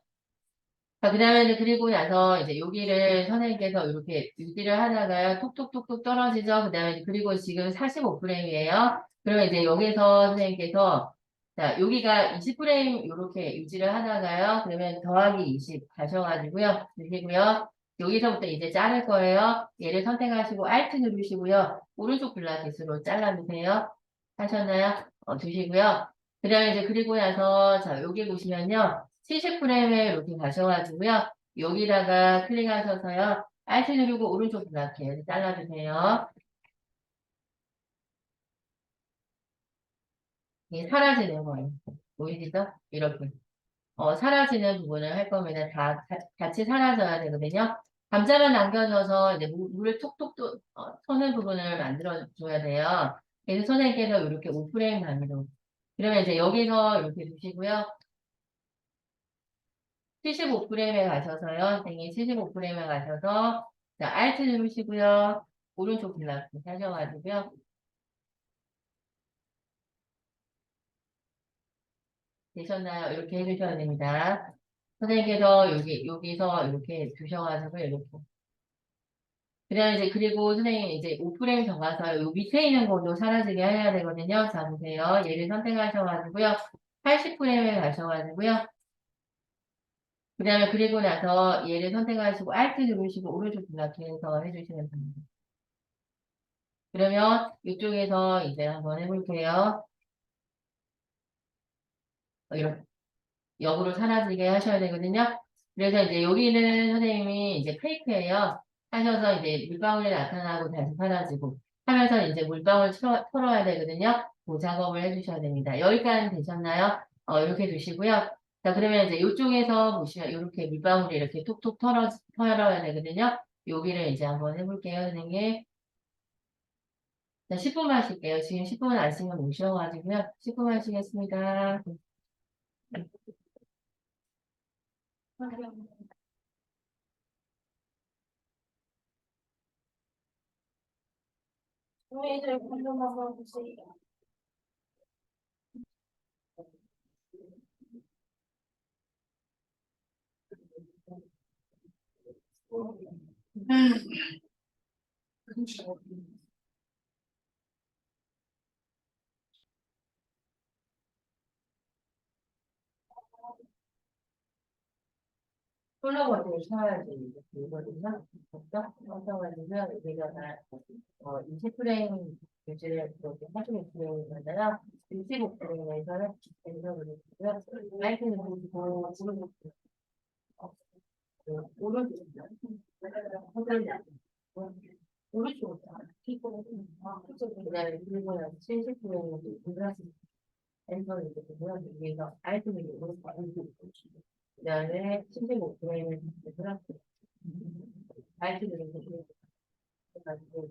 A: 자, 그 다음에 이제 그리고 나서 이제 여기를 선생님께서 이렇게 유지를 하다가 톡톡톡톡 떨어지죠. 그 다음에 그리고 지금 45프레임이에요. 그러면 이제 여기서 선생님께서 자, 여기가 20프레임 이렇게 유지를 하다가요. 그러면 더하기 20 가셔가지고요. 주시고요. 여기서부터 이제 자를 거예요. 얘를 선택하시고 Alt 누르시고요. 오른쪽 블라켓으로 잘라주세요. 하셨나요? 두시고요. 그 다음에 이제 그리고 나서 자, 여기 보시면요. 70프레임에 이렇게 가셔가지고요. 여기다가 클릭하셔서요. Alt 누르고 오른쪽 블라켓 잘라주세요. 이게 사라지는 거예요. 보이시죠? 이렇게. 사라지는 부분을 할 거면 같이 사라져야 되거든요. 감자만 남겨줘서 이제 물을 톡톡 쏘는 부분을 만들어줘야 돼요. 그래서 선생님께서 이렇게 5프레임 단위로. 그러면 이제 여기서 이렇게 두시고요. 75프레임에 가셔서요. 선생님 75프레임에 가셔서 자, Alt 누르시고요. 오른쪽 블락 하셔가지고요. 되셨나요? 이렇게 해주셔야 됩니다. 선생님께서 여기서 이렇게 두셔가지고 이렇게. 그 다음에 이제 그리고 선생님 이제 5프레임 더 가서 요 밑에 있는 것도 사라지게 해야 되거든요. 자, 보세요. 얘를 선택하셔가지고요. 80프레임에 가셔가지고요. 그 다음에 그리고 나서 얘를 선택하시고 Alt 누르시고 오른쪽 블락해서 해주시면 됩니다. 그러면 이쪽에서 이제 한번 해볼게요. 이렇게 역으로 사라지게 하셔야 되거든요. 그래서 이제 여기는 선생님이 이제 페이크예요. 하셔서 이제 물방울이 나타나고 다시 사라지고 하면서 이제 물방울 털어야 되거든요. 그 작업을 해주셔야 됩니다. 여기까지 되셨나요? 이렇게 두시고요. 자, 그러면 이제 이쪽에서 보시면 이렇게 물방울이 이렇게 톡톡 털어야 되거든요. 여기를 이제 한번 해볼게요, 선생님. 자, 10분만 쉴게요. 지금 10분 안 쉬면 못 쉬어가지고요. 10분만 쉬겠습니다.
B: 우리들 궁금한 주세요.
A: 콜라버를 사야지 이거든요. 그렇죠? 하셔가지고요. 여기가 20프레임 유지를 그렇게 하시는 프레임이잖아요. 25프레임에서는 왼손으로 주고요. 라이트는 보시고 오른쪽 오른쪽 그다음에 그리고 나서 70프레임을 왼손을 주고요. 여기서 라이트는 오른쪽 그다음에 75프레임을 주고요. 라이트는 가지고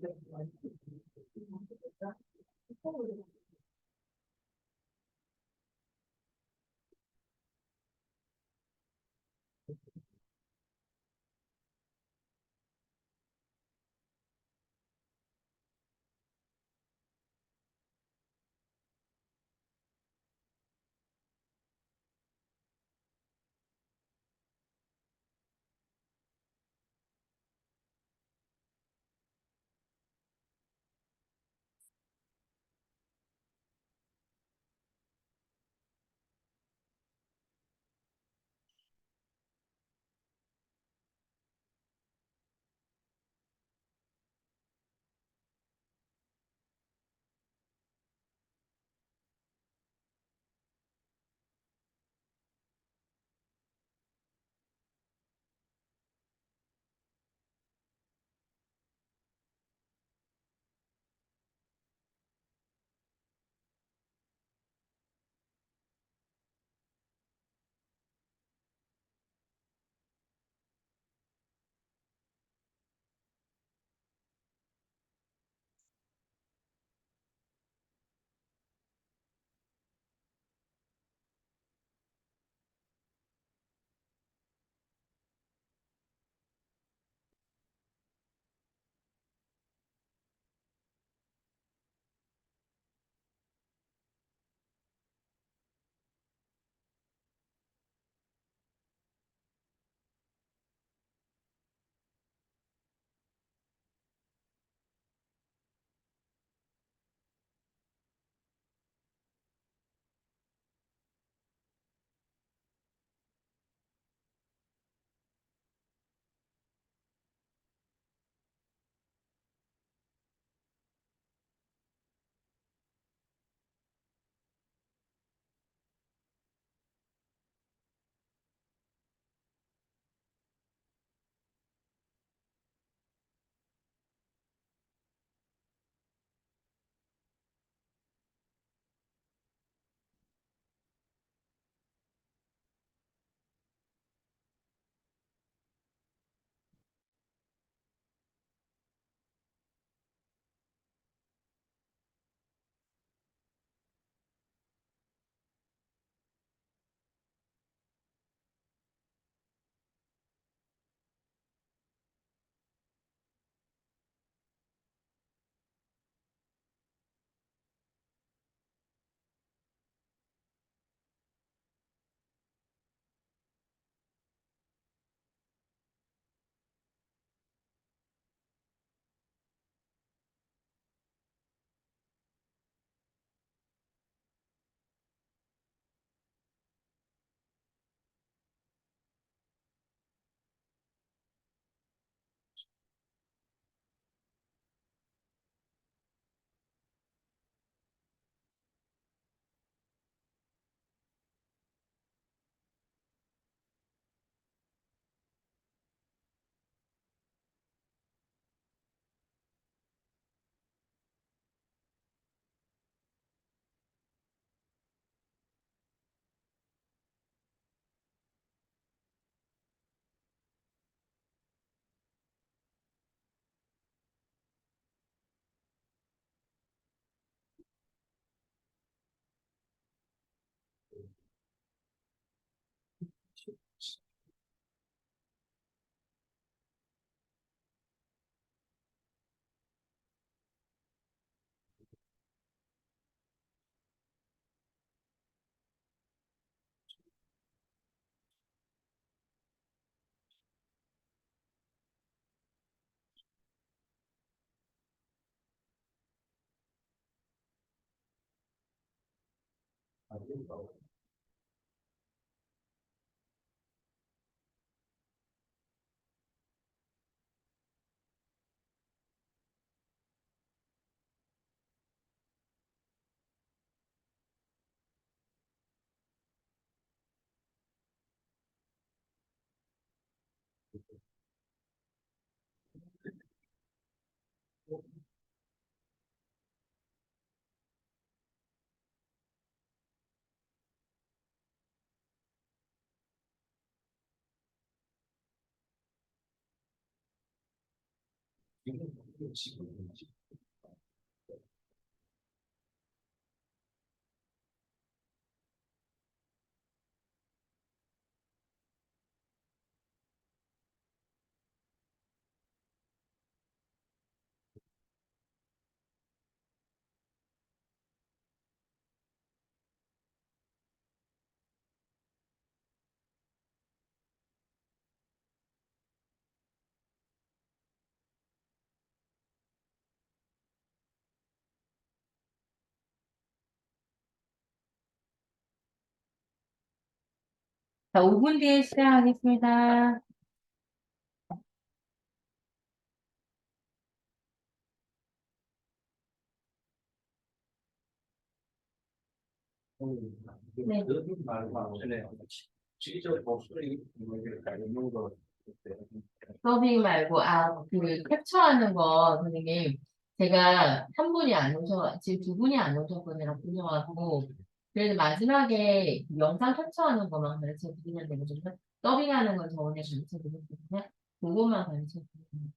A: 자, 5분 뒤에 시작하겠습니다. 네. 서빙 말고, 그, 캡처하는 거, 선생님. 제가 한 분이 안 지금 두 분이 안 오셨거든요. 분여하고. 그래서 마지막에 그 영상 캡처하는 것만 가르쳐 드리면 되거든요. 서빙하는 건 저번에 가르쳐 드렸거든요. 그것만 가르쳐 드리면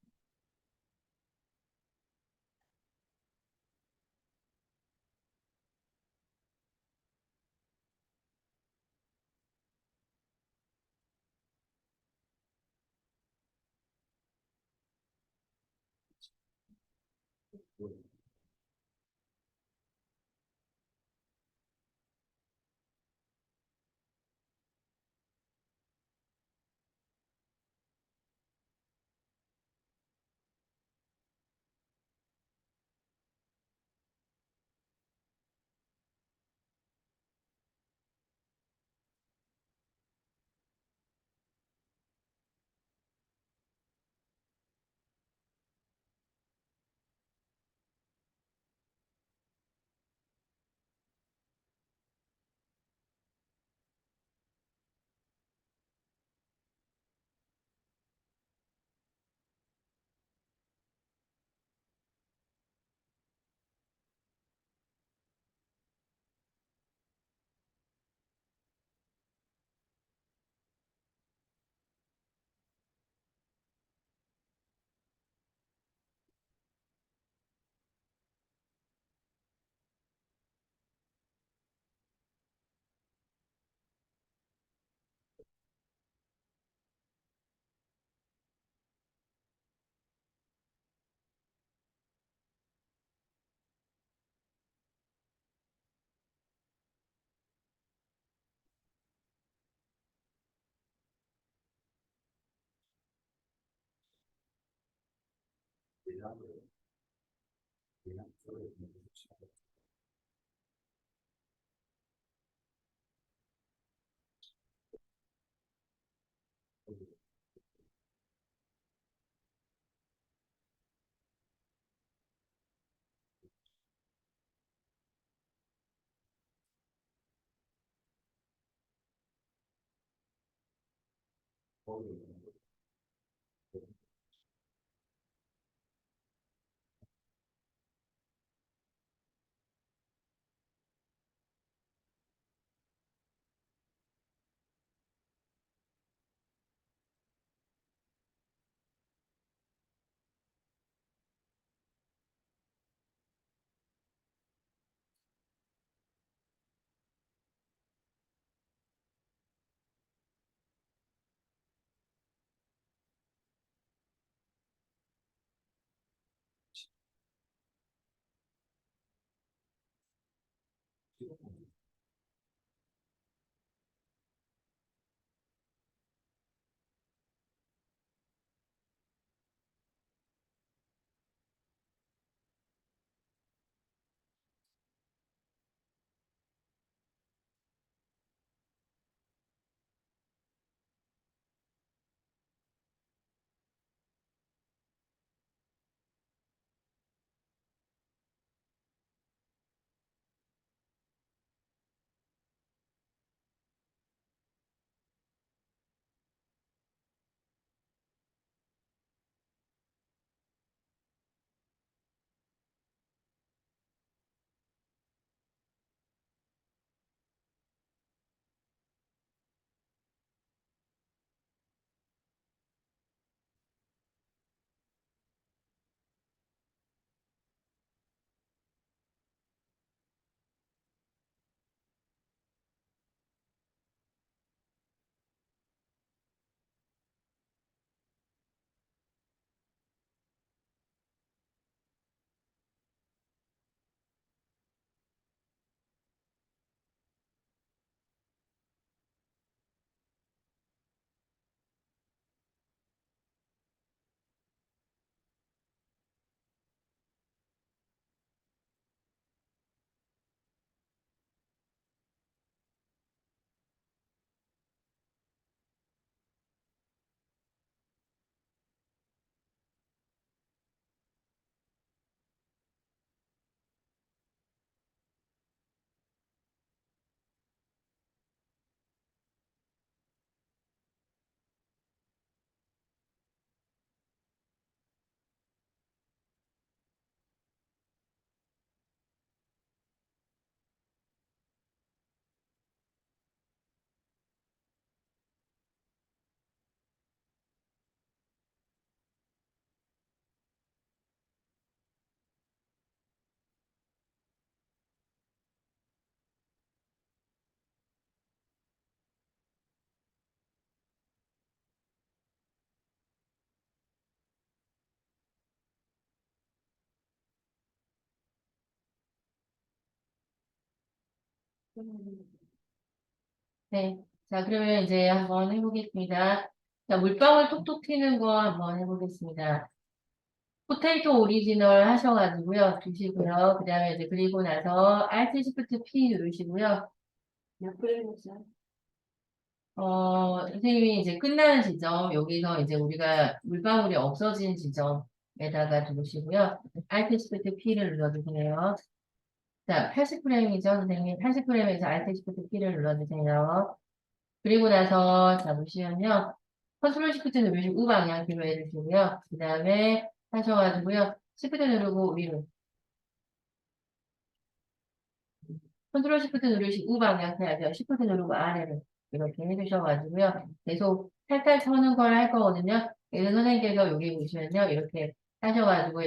A: 네. 자, 그러면 이제 한번 해보겠습니다. 자, 물방울 톡톡 튀는 거 한번 해보겠습니다. 포테이토 오리지널 하셔가지고요. 두시고요. 그 다음에 이제 그리고 나서 Alt Shift P 누르시고요.
B: 몇 그램이죠?
A: 선생님이 이제 끝나는 지점, 여기서 이제 우리가 물방울이 없어진 지점에다가 두시고요. Alt Shift P를 눌러주세요. 자, 80프레임이죠, 선생님. 80프레임에서 Alt Shift P를 눌러주세요. 그리고 나서, 자, 보시면요. 컨트롤 시프트 누르시고 우방향키로 해주시고요. 그 다음에 하셔가지고요. 시프트 누르고 위로. 컨트롤 시프트 누르시고 우방향키 하죠. 시프트 누르고 아래로. 이렇게 해주셔가지고요. 계속 살살 서는 걸 할 거거든요. 그래서 선생님께서 여기 보시면요. 이렇게 하셔가지고